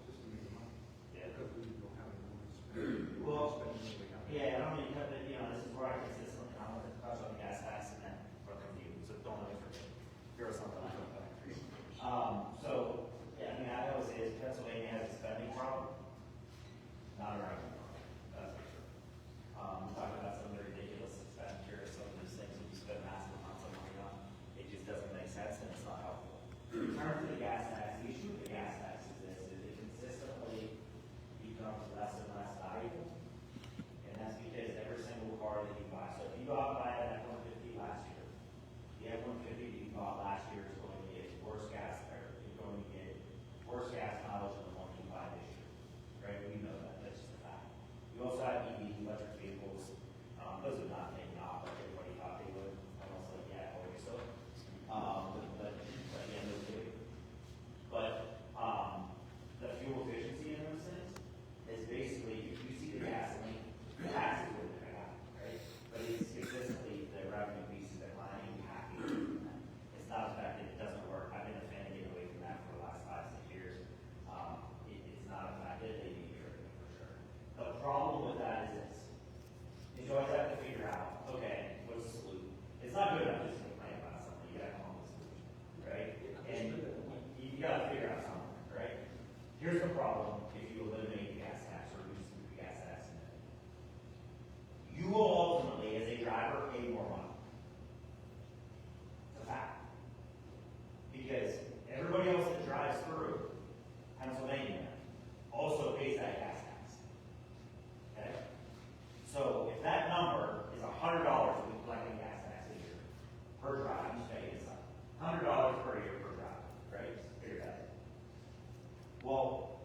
Just to make money. Yeah. Because we don't have any money to spend. Well, Spending what we have. Yeah, I don't mean to cut, but this is where I consistently, I'm going to touch on the gas tax and then we're from you, so don't let me forget. Here are something I don't know. So, yeah, I mean, I always say is Pennsylvania has a spending problem, not a revenue problem, that's for sure. We talked about some of the ridiculous expenditures, some of these things that you spend massive amounts of money on, it just doesn't make sense and it's not helpful. In terms of the gas tax, the issue with the gas tax is this, is it consistently becomes less and less valuable. And that's because every single car that you buy, so if you go out and buy an F-150 last year, the F-150 that you bought last year is going to get worse gas, or you're going to get worse gas mileage than the one you buy this year, right? We know that, that's just a fact. You also have EV, electric vehicles, those have not taken off like everybody thought they would, almost like, yeah, always so. But again, those do. But, the fuel efficiency in those things is basically, if you see the gasoline, the tax is what they're at, right? But it's consistently, the revenue piece is declining, you have to do that. It's not the fact that it doesn't work, I've been a fan of getting away from that for the last 5-6 years. It's not a fact that they need to be for sure. The problem with that is this, is you always have to figure out, okay, what's the solution? It's not good enough just to complain about something, you gotta come up with a solution, right? And you gotta figure out something, right? Here's the problem if you eliminate the gas tax or reduce the gas tax. You will ultimately, as a driver, pay more money. It's a fact. Because everybody else that drives through Pennsylvania also pays that gas tax. Okay? So if that number is $100 we collect in gas tax a year per drive, you pay it $100 per year per drive, right? Figure that out. Well,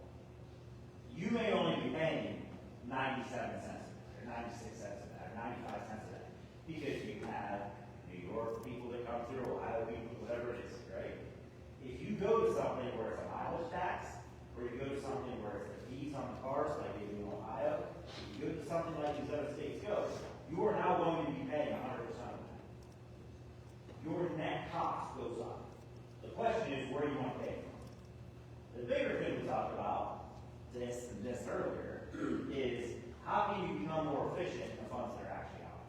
you may only be paying 97 cents or 96 cents of that, or 95 cents of that, because you have New York people that come through, Ohio people, whatever it is, right? If you go to something where it's a mileage tax, or you go to something where it's the fees on the cars, like they do in Ohio, if you go to something like these other states go, you are now going to be paying 100% of that. Your net cost goes up. The question is, where do you want to pay from? The bigger thing we talked about, this and this earlier, is how can you become more efficient in the funds that are actually out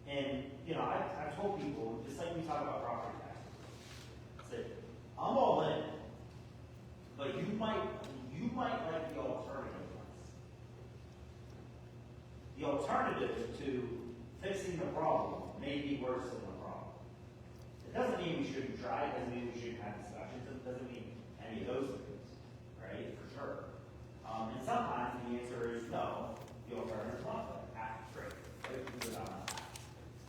there? And, I've told people, just like we talk about property taxes, that I'm all in, but you might like the alternative ones. The alternative to fixing the problem may be worse than the problem. It doesn't mean we shouldn't try, it doesn't mean we shouldn't have discussions, it doesn't mean any of those things, right, for sure. And sometimes the answer is no, the alternative is not like half straight, right, because it's not that.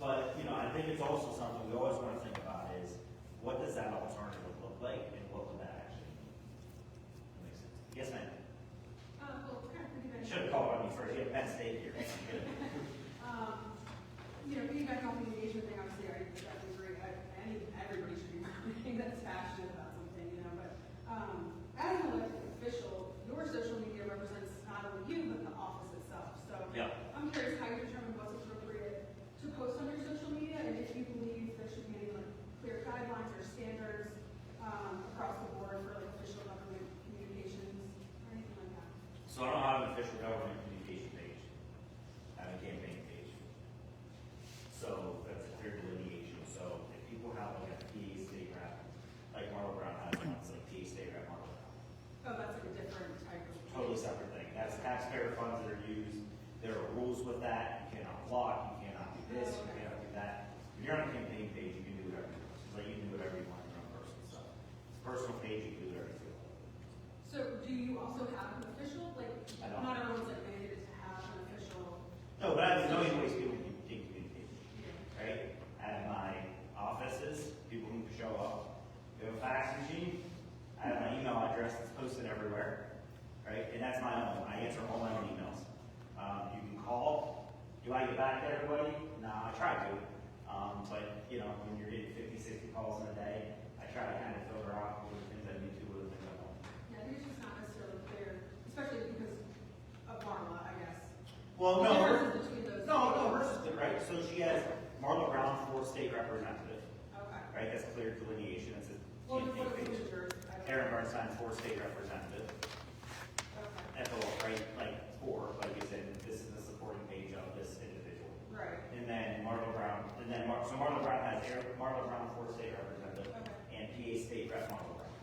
But, I think it's also something we always want to think about is, what does that alternative look like, and what would that actually mean? That makes sense. Yes, ma'am? Well, kind of piggyback. Should have called on me first, you have Penn State here. Piggyback on the engagement thing, obviously, I agree. I think everybody should be running that's passionate about something, but as an elected official, your social media So I don't have an official government communication page. I have a campaign page. So that's a clear delineation. So if people have like a PA state rep, like Marlo Brown has one, it's like PA state rep Marlo Brown. Oh, that's like a different type of. Totally separate thing. That's taxpayer funds that are used. There are rules with that. You cannot block, you cannot do this, you cannot do that. If you're on a campaign page, you can do whatever you want. It's like you can do whatever you want on your own personal stuff. It's a personal page, you can do whatever you feel. So do you also have an official, like, I don't. not everyone's like mandated to have an official? No, but I have a million ways people can communicate, right? At my offices, people can show up. We have a fax machine. I have my email address that's posted everywhere, right? And that's my own. I answer all my own emails. You can call. Do I get back to everybody? No, I try to. But, you know, when you're getting 50, 60 calls in a day, I try to kind of filter out what the things I need to, what the things I don't. Yeah, I think it's just not necessarily clear, especially because of Marla, I guess. Well, The no. differences between those. No, hers is good, right? So she has Marla Brown for state representative, Okay. right? That's clear delineation. It's a What campaign is page. yours? I don't know. Aaron Bernstine for state representative. Okay. FO, right? Like for, like you said, this is the supporting page of this individual. Right. And then Marla Brown, and then so Marla Brown has Marla Brown for state representative Okay. and PA state rep Marla Brown.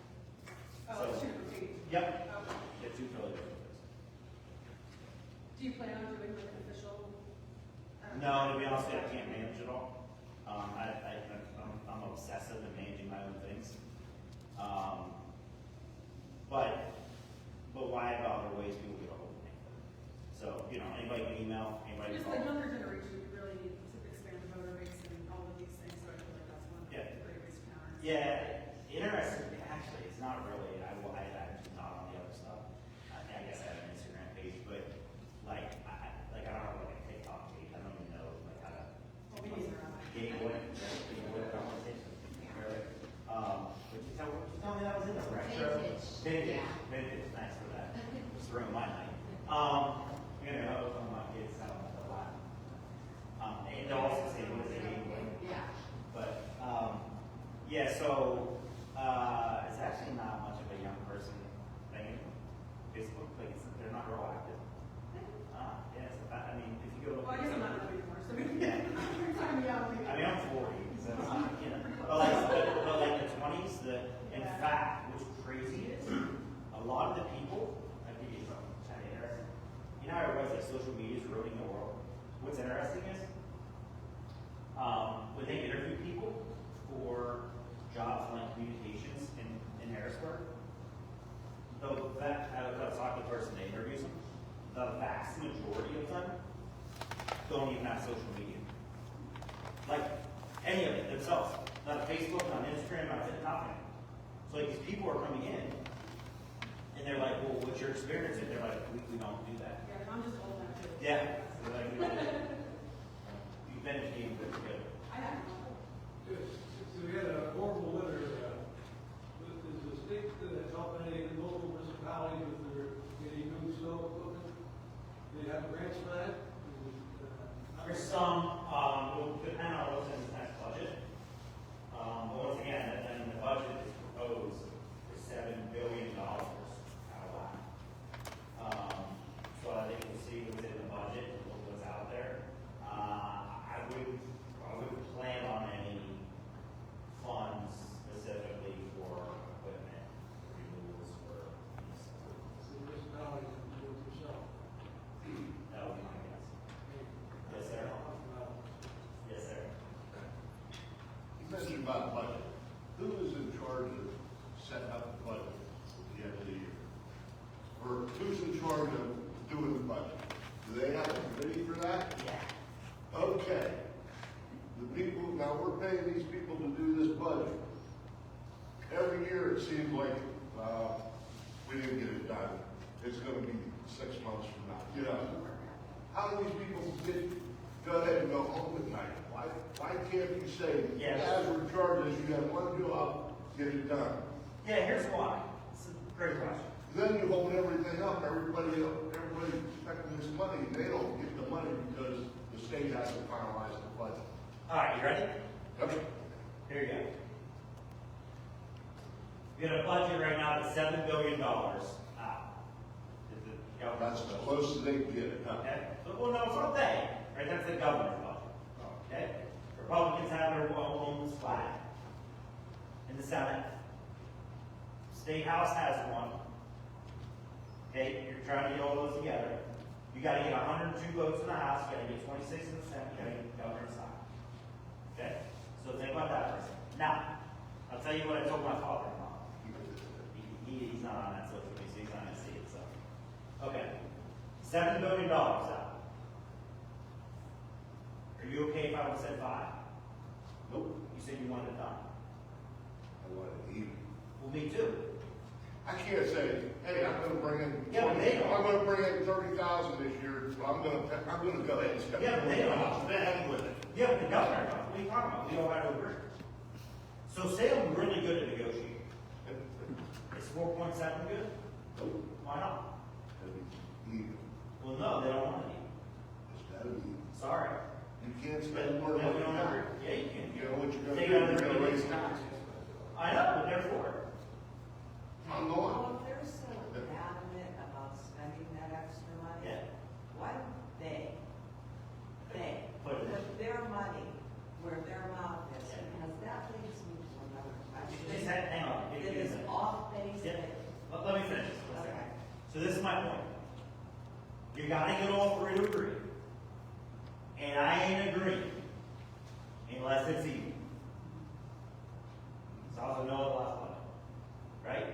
Oh, So- it's two repeat. Yep. Okay. They're two totally different things. Do you plan on doing like an official? No, to be honest, with you, I can't manage it all. I'm obsessive in managing my own things. But why bother ways people get a hold of me? So, you know, anybody can email, anybody Just can the call. younger generation, we really need to expand the voter base and all of these things, so I feel like that's one of the Yeah. great ways to counter. Yeah, interesting, actually, it's not really, I'm not on the other stuff. I guess I have an Instagram page, but I don't have like a TikTok page, I don't even know like how to. Well, we need to run. Gateway conversation. Really? But you tell me that was in the retro. Vintage. Vintage, thanks for that. Just ruined my night. I'm gonna go from my kids out a lot. And they'll also say, what is it, gateway? Yeah. But, yeah, so, it's actually not much of a young person thing. Facebook, like, they're not real active. Yeah, it's about, I mean, if you go look. Well, I guess I'm not that anymore, so maybe. Yeah. Every time we out, I mean, I'm 40, so it's not, you know, but like the 20s, in fact, what's crazy is, a lot of the people, I'll give you something kind of interesting. You know how everybody's like social media is ruining the world? What's interesting is, when they interview people for jobs in like communications in Harrisburg, I was talking to the person that interviews them, the vast majority of them don't even have social media. Like, any of it themselves. Not on Facebook, not on Instagram, not nothing. So like these people are coming in, and they're like, well, what's your experience? And they're like, we don't do that. Yeah, I'm just old enough to. Yeah. They're like, we don't do that. You've been to good together. I have. So we had a horrible winter, is the state helping any local municipalities with their, getting new snow equipment? Do they have grants for that? There's some, will depend on what's in the next budget. But once again, the budget is proposed for $7 billion out of whack. So I think we'll see what's in the budget, what's out there. I wouldn't plan on any funds specifically for equipment, renewals for these. So the municipalities can do it themselves. That would be my guess. Yes, sir. Yes, sir. You mentioned about budget. Who is in charge of setting up the budget at the end of the year? Or who's in charge of doing the budget? Do they have a committee for that? Yeah. Okay. The people, now we're paying these people to do this budget. Every year it seems like, we didn't get it done. It's gonna be 6 months from now, you know? How do these people go ahead and go home at night? Why can't you say, Yes. as we're charged, you have one job, get it done? Yeah, here's why. It's a great question. Then you hold everything up, everybody's expecting this money, and they don't get the money because the state hasn't finalized the budget. All right, you ready? Okay. Here you go. We got a budget right now that's $7 billion. The Governor. That's as close as they can get. Okay, so, well, no, it's not they, right, that's the governor's budget, okay? Republicans have their own flag in the Senate. State House has one. Okay, you're trying to get all those together. You gotta get 102 votes in the House, you gotta get 26 in the Senate, you gotta get the governor's side. Okay, so think about that for a second. Now, I'll tell you what I told my father-in-law. He's not on that social media, so he's not gonna see it, so. Okay, $7 billion out. Are you okay if I would said 5? Nope. You said you wanted it done. I want it even. Well, me too. I can't say, hey, I'm gonna bring in, Yeah, but they don't. I'm gonna bring in 30,000 this year, so I'm gonna go ahead and spend. Yeah, but they don't. Then with it. Yeah, but the governor, what are you talking about? We all got to agree. So say I'm really good at negotiating. Is 4.7 good? Nope. Why not? Even. Well, no, they don't want it. It's gotta be. Sorry. You can't spend more No, money we don't now. agree. Yeah, you can. You know what you're They gonna do? gotta You're gonna raise raise taxes. taxes. I know, but therefore. I'm going. Well, if they're so adamant about spending that extra money, Yeah. why don't they Put it in. put their money where their mouth is? Yeah. Because that leads me to another Just question. hang on. That Give me a is second. off base. Yeah. Let me finish this one second. Okay. So this is my point. You gotta get all three to agree. And I ain't agreeing unless it's even. So I was know the last one. Right?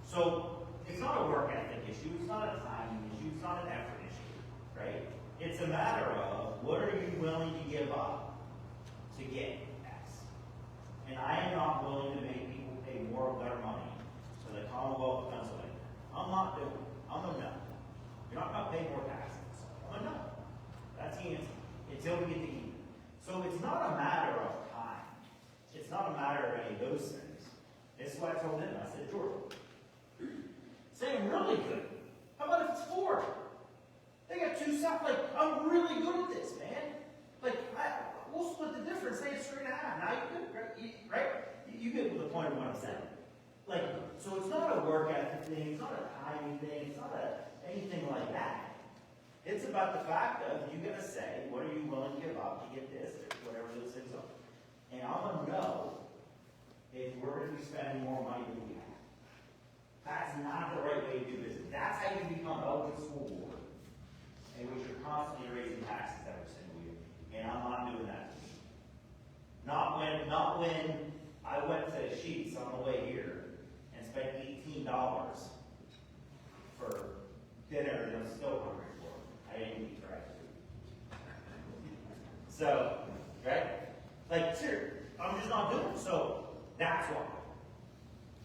So it's not a work ethic issue, it's not a timing issue, it's not an effort issue. Right? It's a matter of what are you willing to give up to get X? And I am not willing to make people pay more of their money to the Commonwealth of Pennsylvania. I'm not doing it. I'm a no. You're not gonna pay more taxes. I'm a no. That's the answer. Until we get to eat. So it's not a matter of time. It's not a matter of any of those things. It's what I told him. I said, George, say I'm really good. How about if it's 4? They got 2 stuff. Like, I'm really good at this, man. Like, we'll split the difference. Say it's 3.5. Now you good, right? You get the point of what I'm saying. Like, so it's not a work ethic thing. It's not a timing thing. It's not anything like that. It's about the fact of you gotta say, what are you willing to give up to get this, or whatever those things are. And I'm gonna know if we're gonna be spending more money than we have. That's not the right way to do business. That's how you become eligible school board, in which you're constantly raising taxes every single year. And I'm not doing that to me. Not when I went to Sheets on the way here and spent $18 for dinner and I'm still hungry for it. I didn't eat fried food. So, right? Like, seriously, I'm just not doing it. So, that's why.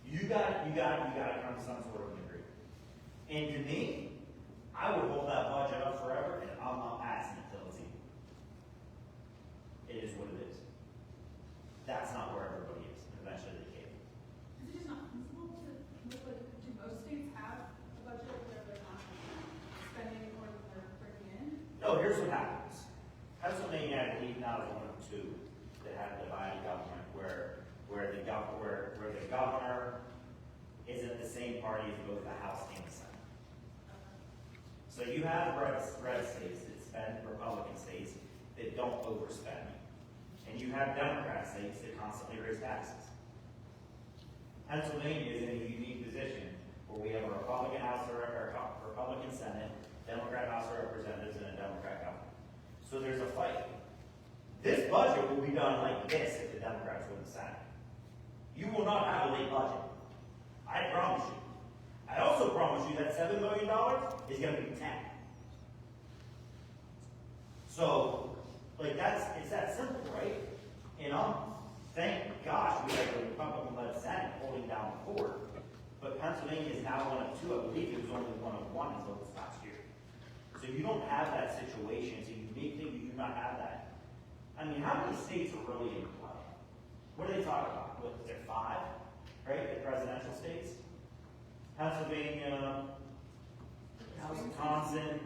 You gotta come to some sort of agreement. And to me, I would hold that budget up forever and I'm not passing it till it's even. It is what it is. That's not where everybody is. Eventually they came. Is it just not feasible to, like, do most states have a budget where they're not spending more than they're bringing in? No, here's what happens. Pennsylvania had 8,002 that had a divided government where the governor isn't the same party as both the House and the Senate. So you have red states that spend, Republican states that don't overspend. And you have Democrat states that constantly raise taxes. Pennsylvania is in a unique position where we have a Republican House or a Republican Senate, Democrat House of Representatives, and a Democrat governor. So there's a fight. This budget will be done like this if the Democrats win the Senate. You will not have a late budget. I promise you. I also promise you that $7 million is going to be 10. So, like it's that simple, right? And thank gosh we have a Republican-led Senate holding down the fort. But Pennsylvania is now 1 of 2. I believe it was only 1 of 1 until this last year. So you don't have that situation. It's a unique thing. You do not have that. I mean, how many states are really in play? What are they talking about? What, is there 5? Right? The presidential states? Pennsylvania, Wisconsin,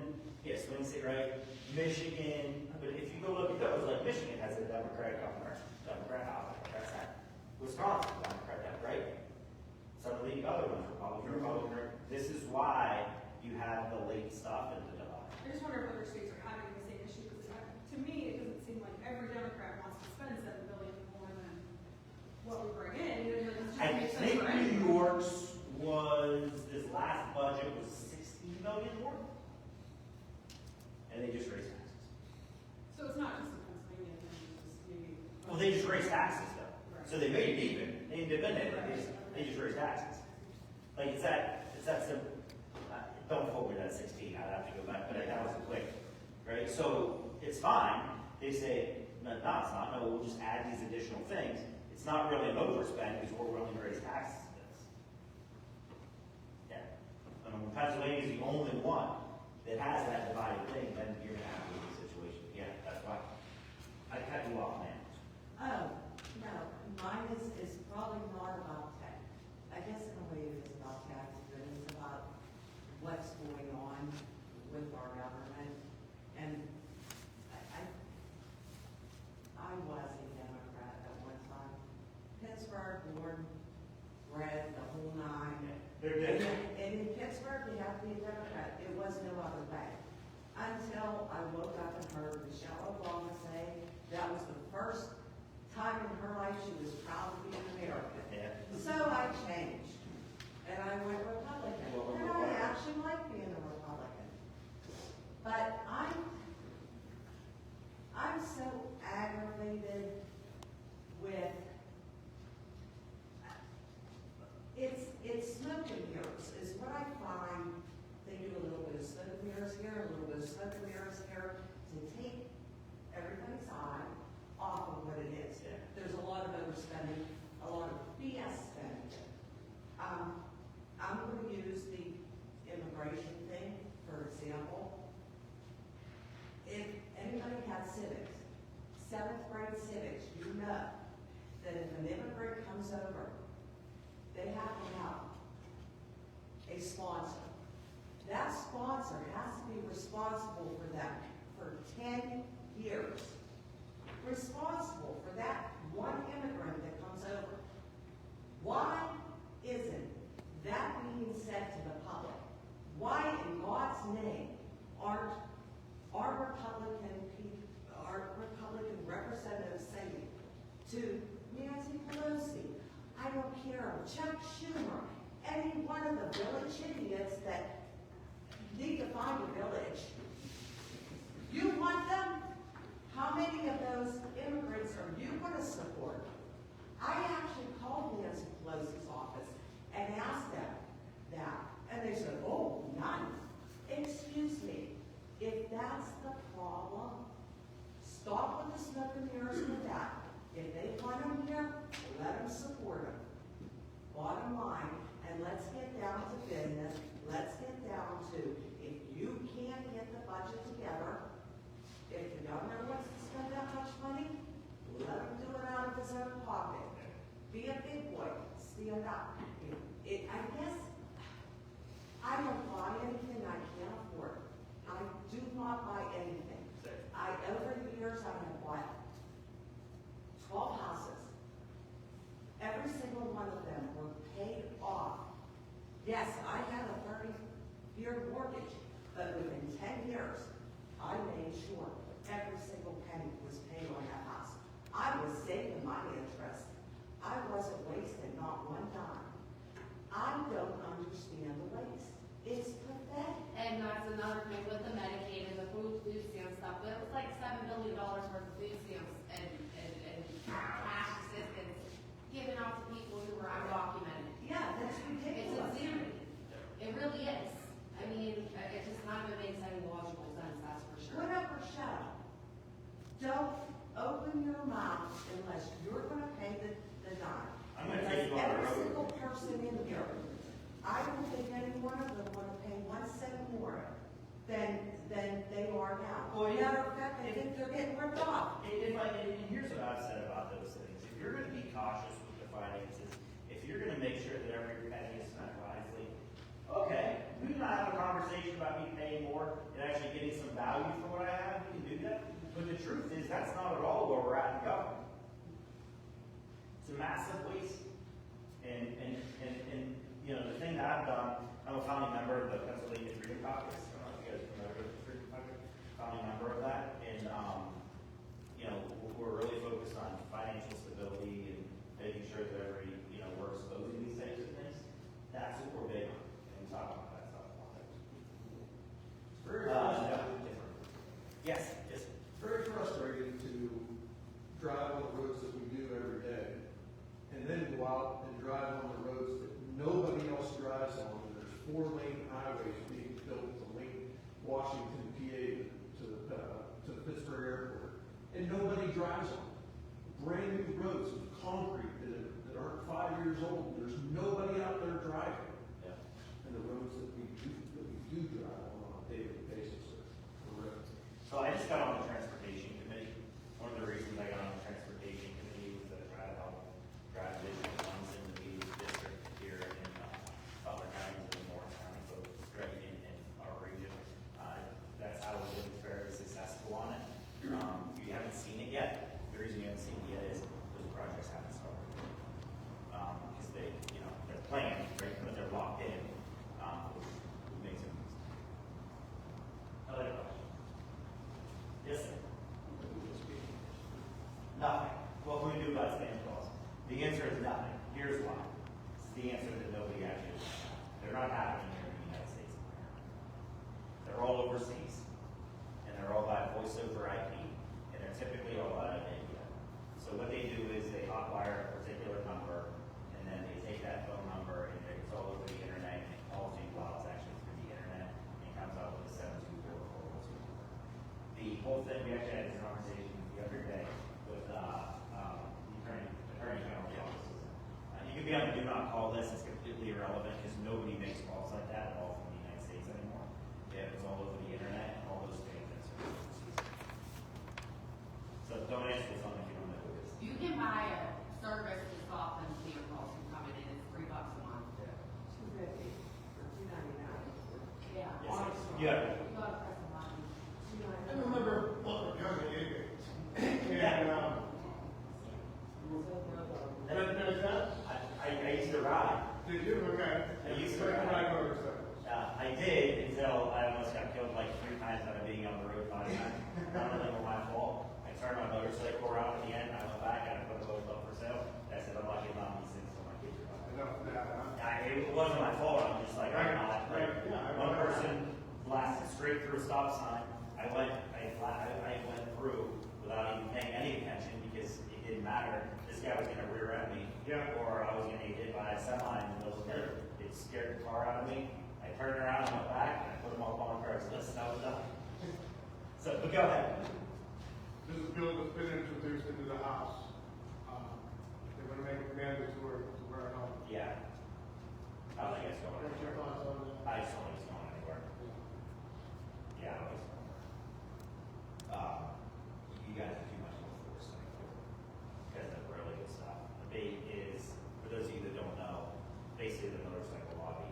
yes, swing state, right? Michigan, but if you go look at those, like Michigan has a Democratic governor, Democrat House, Democrat Senate. Wisconsin, Democrat, right? Some of the other ones, Republican. This is why you have the late stuff and the divide. I just wonder if other states are having the same issue, because to me, it doesn't seem like every Democrat wants to spend $7 billion more than what we bring in, even though it's just I makes sense think for New everyone. York's was, this last budget was 60 million more. And they just raised taxes. So it's not just a Pennsylvania thing, it's just maybe. Well, they just raised taxes though. Right. So they made it even, they didn't amend it, they just raised taxes. Like, it's that simple. Don't quote me that 16, I'd have to go back, but that was quick, right? So, it's fine, they say, no, it's not, no, we'll just add these additional things. It's not really an overspend, because we're willing to raise taxes to this. Yeah. Pennsylvania is the only one that has that divided thing, then you're gonna have a losing situation. Yeah, that's why. I cut you off, man. Oh, no, mine is probably not about tech. I guess in a way it is about taxes, but it's about what's going on with our government. And I was a Democrat at one time. Pittsburgh, born, bred, the whole nine. They're different. And in Pittsburgh, you have to be a Democrat. It was no other way. Until I woke up and heard Michelle Obama say that was the first time in her life she was proud to be an American. Yeah. So I changed. And I went Republican. And I actually like being a Republican. But I'm so aggravated with, it's smoke and mirrors is what I find. They do a little bit of smoke and mirrors here, a little bit of smoke and mirrors here to take everybody's eye off of what it is. Yeah. There's a lot of overspending, a lot of BS spending. I'm going to use the immigration thing, for example. If anybody had civics, 7th grade civics, you know that if an immigrant comes over, they have to have a sponsor. That sponsor has to be responsible for them for 10 years. Responsible for that one immigrant that comes over. Why isn't that being said to the public? Why in God's name aren't our Republican representatives saying to Nancy Pelosi, I don't care, Chuck Schumer, any one of the village idiots that need to find a village? You want them? How many of those immigrants are you going to support? I actually called Nancy Pelosi's office and asked them that, and they said, oh, none. Excuse me, if that's the problem, stop with the smoke and mirrors with that. If they want them here, let them support them. Bottom line, and let's get down to business. Let's get down to, if you can't get the budget together, if the governor wants to spend that much money, let him do it out of his own pocket. Be a big boy, stand up. I guess I don't buy anything I can't afford. I do not buy anything. Over the years, I have bought 12 houses. Every single one of them were paid off. Yes, I had a 30-year mortgage, but within 10 years, I made sure every single penny was paid on that house. I was saving my interest. I wasn't wasting not one dime. I don't understand the waste. It's pathetic. And that's another thing with the Medicaid and the food stamp stuff, but it was like $7 billion worth of food stamps and cash assistance given out to people who were undocumented. Yeah, that's It's ridiculous. insanity. It really is. I mean, it just not even makes any logical sense, that's for sure. Put up or shut up. Don't open your mouth unless you're going to pay the dime. I'm gonna take you on the Every road. single person in here, I don't think any one of them want to pay 1 cent more than they are now. Well, Matter of fact, I think they're getting ripped off. And here's what I've said about those things. If you're gonna be cautious with the finances, if you're gonna make sure that every penny is spent wisely, okay, we can have a conversation about me paying more and actually getting some value for what I have, we can do that. But the truth is, that's not at all where we're at in government. It's a massive waste. And you know, the thing that I've done, I'm a founding member of the Pennsylvania Freedom Street Caucus, I don't know if you guys are familiar with the Street Caucus, founding member of that, and, you know, we're really focused on financial stability and making sure that we're exposing these types of things. That's what we're big on, and we talk about that stuff a lot. Very No, frustrating. different. Yes, yes. Very frustrating to drive on the roads that we do every day, and then go out and drive on the roads that nobody else drives on. And there's 4-lane highways being built to link Washington, PA to the Pittsburgh airport, and nobody drives on them. Brand new roads with concrete that aren't 5 years old. There's nobody out there driving. Yeah. And the roads that we do drive on a daily basis are horrific. So I just got on the transportation committee. One of the reasons I got on the transportation committee was to try to help drive additional funds into the district here in Butler County and Morris County, so right in our region. That's how we've been fairly successful on it. If you haven't seen it yet, the reason you haven't seen it yet is those projects haven't started. Because they're planned, right, but they're locked in, which makes it. Other question? Yes, sir. Nothing. What can we do about Santa Claus? The answer is nothing. Here's why. This is the answer that nobody actually wants. They're not happening here in the United States of America. They're all overseas. And they're all by voice over IP. And they're typically all out of India. So what they do is they hotwire a particular number, and then they take that phone number and it's all over the internet, and it calls you while it's actually through the internet, and it comes out with a 724 call. The whole thing, we actually had this conversation the other day with the Attorney General's office. You can be on the do not call list, it's completely irrelevant because nobody makes calls like that at all from the United States anymore. Yeah, it's all over the internet and all those things. So don't answer this one if you don't know who it is. You can buy a service to soften the your calls from coming in, it's $3 a month. $2.50 or $2.99. Yeah. Yes, yeah. You gotta press a button. I remember, well, young age. Yeah. And, I used to ride. did you? Okay. I used to Like ride. motorcycles. I did until I almost got killed like 3 times out of being on the road 5 times. None of them were my fault. I turned my motorcycle around at the end, I went back and I put the boat up for sale. I said, I'm lucky about these things, so my kids are fine. Enough of that, huh? It wasn't my fault, I'm just like, I'm not. Like, Yeah, one person blasted straight through a stop sign. I went through without even paying any attention because it didn't matter. This guy was gonna rear end me. Yeah. Or I was gonna get hit by a semi in the middle of the road. It scared the car out of me. I turned around and went back and I put them up on Craigslist and I was done. So, but go ahead. This is a bill that's been introduced into the House. They're gonna make it mandatory to wear a helmet. Yeah. I don't think it's going What's your anywhere. thoughts on that? I just don't think it's going anywhere. Yeah, I don't think it's going anywhere. You guys are too much of a force because of really good stuff. The bait is, for those of you that don't know, basically the motorcycle lobby.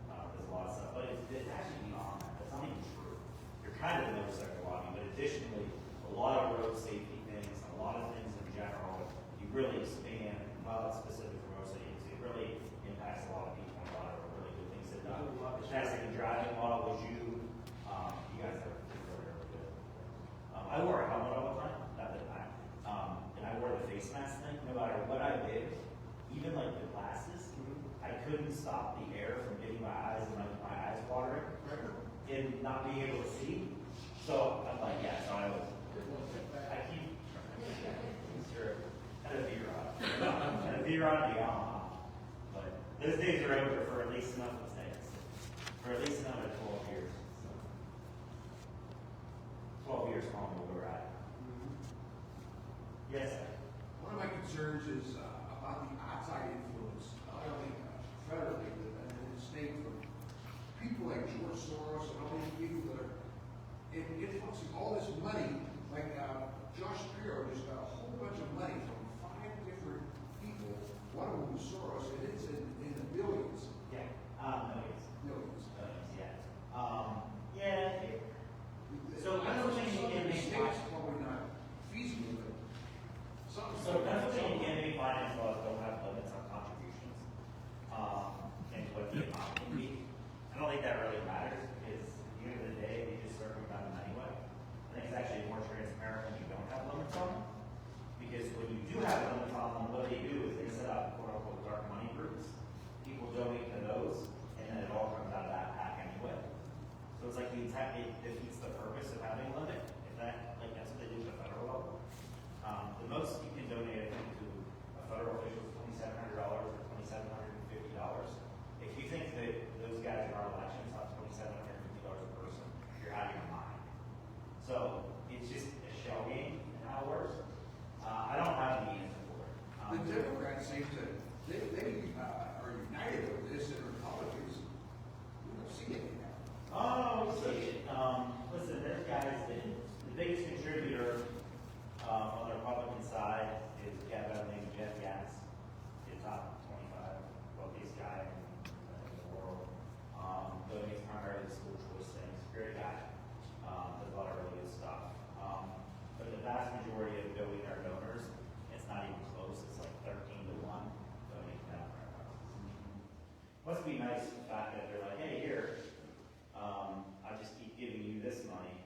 There's a lot of stuff, but it's actually beyond that. That's not even true. You're kind of the motorcycle lobby, but additionally, a lot of road safety things, a lot of things in general, you really expand, not specific to road safety, it really impacts a lot of people, and a lot of really good things that done. The testing and driving law was you guys are really, really good. I wore a helmet all the time, not that and I wore the face mask thing, no matter what I did, even like the glasses, I couldn't stop the air from getting my eyes and my eyes watering and not being able to see. So I'm like, yeah, so I keep, sure, had a V-Rod. Had a V-Rod and a Yamaha. But those days are over for at least another 12 years. 12 years long we were at. Yes, sir. One of my concerns is about the outside influence, not only federally, but in the state, from people like George Soros and all these people that are influencing all this money. Like Josh Shapiro just got a whole bunch of money from 5 different people, one of them was Soros, and it's in the billions. Yeah, millions. Millions. Yeah. Yeah. So I don't think you can make It's probably not feasible, but something. So Pennsylvania campaign finance laws don't have limits on contributions, and what the amount can be. I don't think that really matters because So it's just a shell game and how it works. I don't have the answer for it. The Democrats seem to, they are united over this, and Republicans, we don't see it now. Oh, we see it. Listen, there's guys that, the biggest contributor, on the Republican side is a guy by the name of Jeff Gatz, the top 25 wealthiest guy in the world. Donates primarily to school choice things, great guy, does a lot of really good stuff. But the vast majority of billionaire donors, it's not even close, it's like 13-1 donate to Democrat causes. Must be nice, the fact that they're like, hey, here, I just keep giving you this money,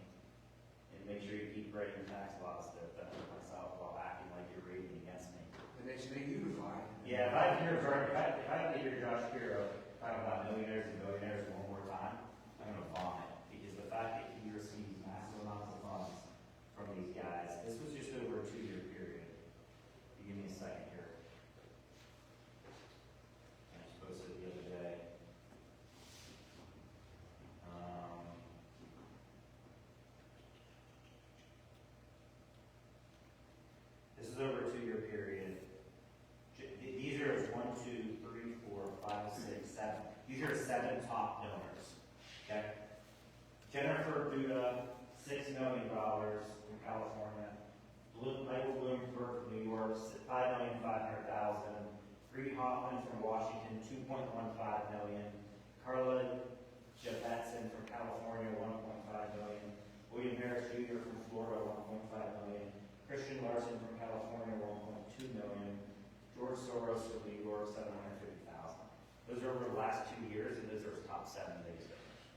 and make sure you keep writing tax laws to benefit myself while acting like you're rating against me. And they stay unified. Yeah, if I have to hear Josh Shapiro talk about millionaires and billionaires one more time, I'm gonna vomit, because the fact that he receives massive amounts of funds from these guys, this was just over a 2-year period. You give me a second here. I just posted it the other day. This is over a 2-year period. These are 1, 2, 3, 4, 5, 6, 7. These are 7 top donors. Okay. Jennifer Duda, $6 million from California. Michael Bloomberg from New York, $5,500,000. Reed Hoffman from Washington, $2.15 million. Carla Jepetson from California, $1.5 million. William Harris Jr. from Florida, $1.5 million. Christian Larson from California, $1.2 million. George Soros from New York, $750,000. Those are over the last 2 years, and those are his top 7 biggest donors.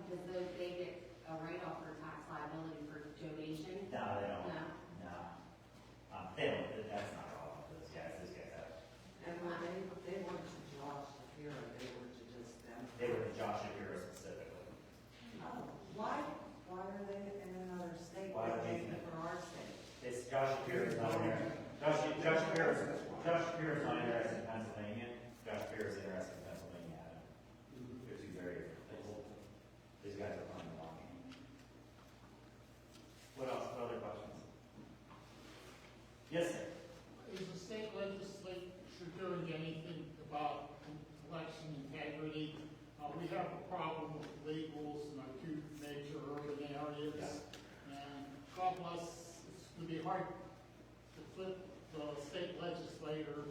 Because they get a write-off for tax liability for donation? No, they don't. No. No. They don't. That's not all of those guys. Those guys have. And when they went to Josh Shapiro, they were to just them. They were to Josh Shapiro specifically. Oh, why are they in another state? Why are they They're in- for our state? It's Josh Shapiro's not interested. Josh Shapiro's not interested in Pennsylvania. Josh Shapiro's interested in Pennsylvania. They're two very different things. These guys are playing the long game. What else? What other questions? Yes, sir. Is the state legislature doing anything about election integrity? We have a problem with legals in our 2 major urban areas. And God bless, it's going to be hard to flip the state legislature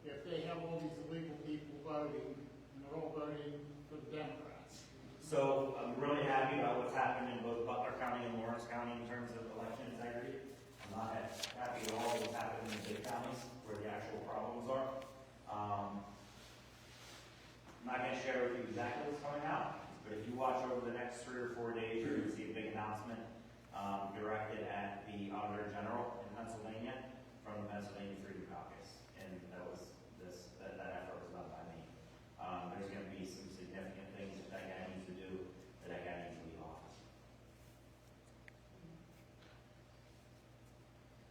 if they have all these illegal people voting, and they're all voting for the Democrats. So I'm really happy about what's happened in both Butler County and Lawrence County in terms of election integrity. I'm not happy at all with what's happened in the big counties where the actual problems are. I'm not going to share with you exactly what's coming out, but if you watch over the next 3 or 4 days, you're going to see a big announcement directed at the Auditor General in Pennsylvania from the Pennsylvania Freedom Caucus, and that effort was done by me. There's going to be some significant things that guy needs to do, that guy needs to leave office.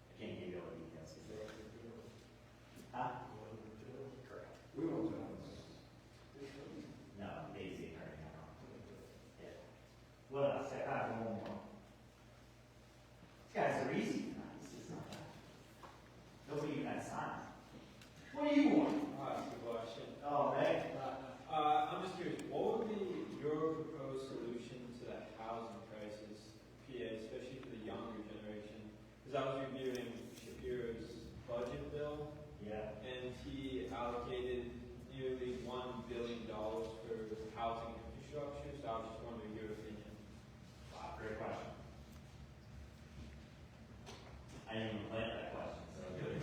I can't give you all the details. Huh? Correct. We won't tell them. No, Daisy and Ernie, yeah. What else? I have one more. These guys are easy. This is not bad. Nobody even had sign. What do you want? That's a good question. Oh, man. I'm just curious, what would be your proposed solution to the housing crisis, PA, especially for the younger generation? Because I was reviewing Shapiro's budget bill, Yeah. and he allocated nearly $1 billion for housing infrastructure, so I was just wondering your opinion. Wow, great question. I didn't even plan that question, so good.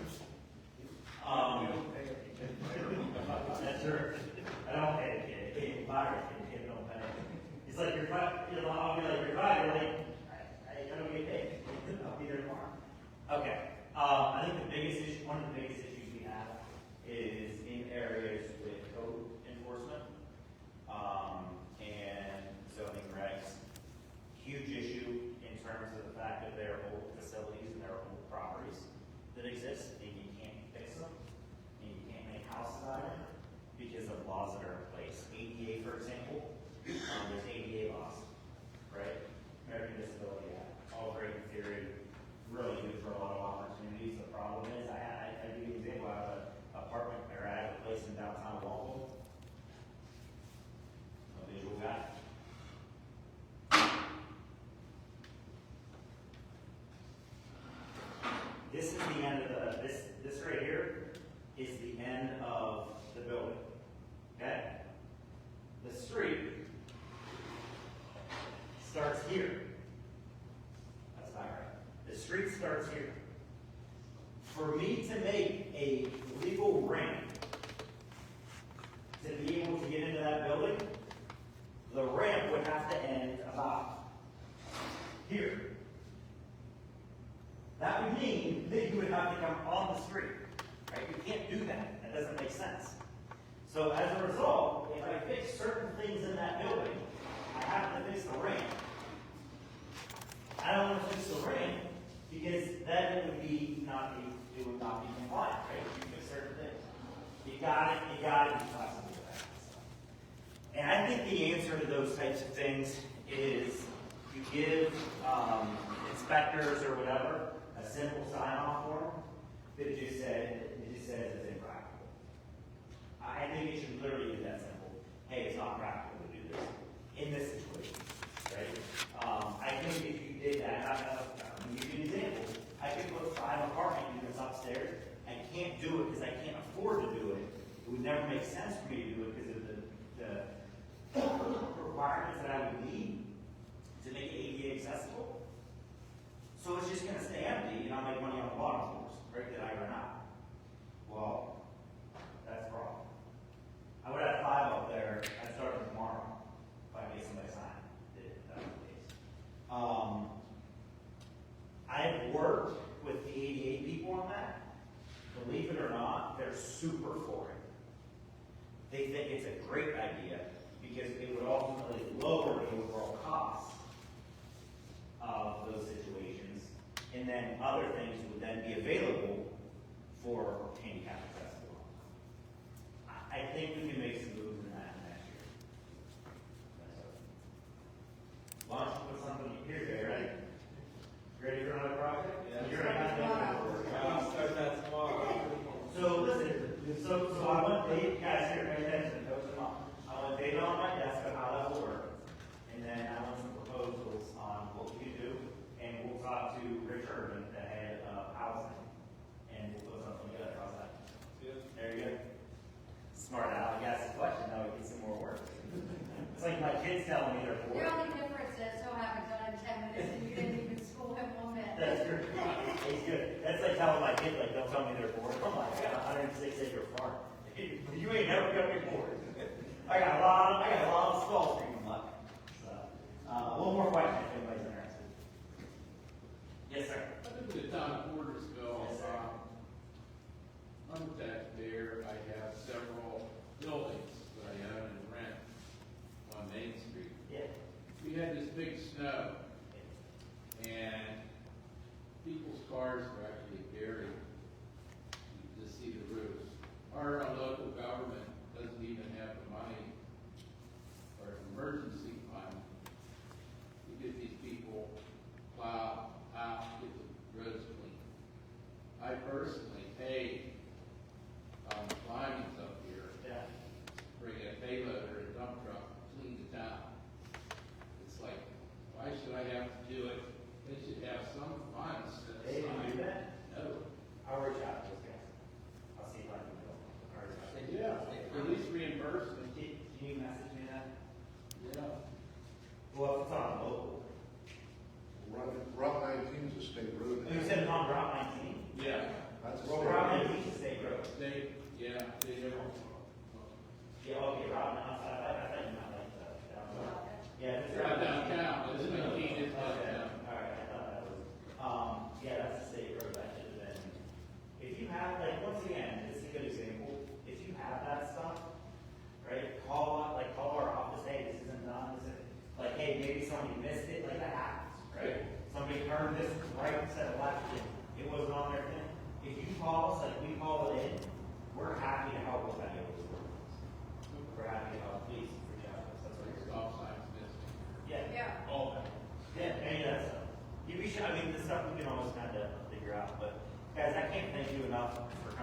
That's true. I don't pay the kid. Kid buyers, kid don't pay. It's like you're five, I'll be like, you're five, you're like, I don't get paid. I'll be there tomorrow. Okay. I think the biggest issue, one of the biggest issues we have is in areas with code enforcement, and zoning regs. Huge issue in terms of the fact that they're old facilities and they're old properties. this is the end of this right here is the end of the building, okay? The street starts here. That's not right. The street starts here. For me to make a legal ramp to be able to get into that building, the ramp would have to end about here. That would mean that you would have to come on the street, right? You can't do that. That doesn't make sense. So as a result, if I fix certain things in that building, I have to fix the ramp. I don't want to fix the ramp because then it would not be compliant, right? You fix certain things. You got to be flexible with that. And I think the answer to those types of things is you give inspectors or whatever a simple sign-off form that it just says it's impractical. I think it should literally be that simple. Hey, it's not practical to do this in this situation, right? I think if you did that, I'll give you an example. I could put 5 apartment units upstairs. I can't do it because I can't afford to do it. It would never make sense for me to do it because of the requirements that I would need to make it ADA accessible. So it's just going to stay empty, and I'll make money on the bottom floors, right, that I run out. Well, that's wrong. I would have 5 up there. I'd start them tomorrow if I made somebody sign. That was the case. I've worked with the ADA people on that. Believe it or not, they're super for it. They think it's a great idea because it would ultimately lower the overall cost of those situations, and then other things would then be available for handicap accessible. I think we can make some moves in that next year. Why don't you put something here, Jay, right? Ready for another project? Yeah. You're gonna have to I'll start that tomorrow. So listen, so I want Dave, guys here, pay attention, coach them up. I want Dave on my desk on how that will work. And then I want some proposals on what we can do. And we'll talk to Rich Urban, the head of housing. And we'll put something together. How's that? Yeah. There you go. Smart Al, you asked a question, now we get some more work. It's like my kids telling me they're bored. Your only difference is he'll have it done in 10 minutes and you didn't even school him 1 minute. That's good. He's good. That's like telling my kids, like, they'll tell me they're bored. I'm like, I got a 106 acre farm. You ain't never gonna be bored. I got a lot of stalls for you, luck. So, one more question if anybody's interested. Yes, sir. I live in the town of Portersville. Yes, sir. I'm a taxpayer. I have several buildings that I own and rent on Main Street. Yeah. We had this big snow, and people's cars were actually buried. You could just see the roofs. Our local government doesn't even have the money or an emergency fund to get these people plowed out, get the roads clean. I personally paid linemen up here, Yeah. bring a payloader and dump truck, clean the town. It's like, why should I have to do it? They should have some funds set They didn't do aside. that? No. I'll reach out to those guys. I'll see if I can go. I'll reach out. Yeah, at least reimbursement. Can you message me that? Yeah. Well, if it's on local. Route 19 is a state road. You said it's on Route 19? Yeah. That's a Well, state Route road. 19 is a state road. They don't. Yeah, okay, Route 19, I thought you meant like downtown. Yeah, if it's Right downtown, it's 19 is Okay, downtown. all right, I thought that was, yeah, that's a state road, that should have been. If you have, like, once again, this is a good example, if you have that stuff, right, call our office, hey, this isn't done, this isn't, like, hey, maybe somebody missed it, like, that happens, right? Somebody turned this right instead of left, it wasn't on their thing. If you call us, like we call it in, we're happy to help with any of those work. We're happy to help, please, reach out to us, that's what you're Stop signs missing. Yeah. Yeah. All of that. Yeah, any of that stuff. We should, I mean, the stuff we can almost kind of figure out, but guys, I can't thank you enough for coming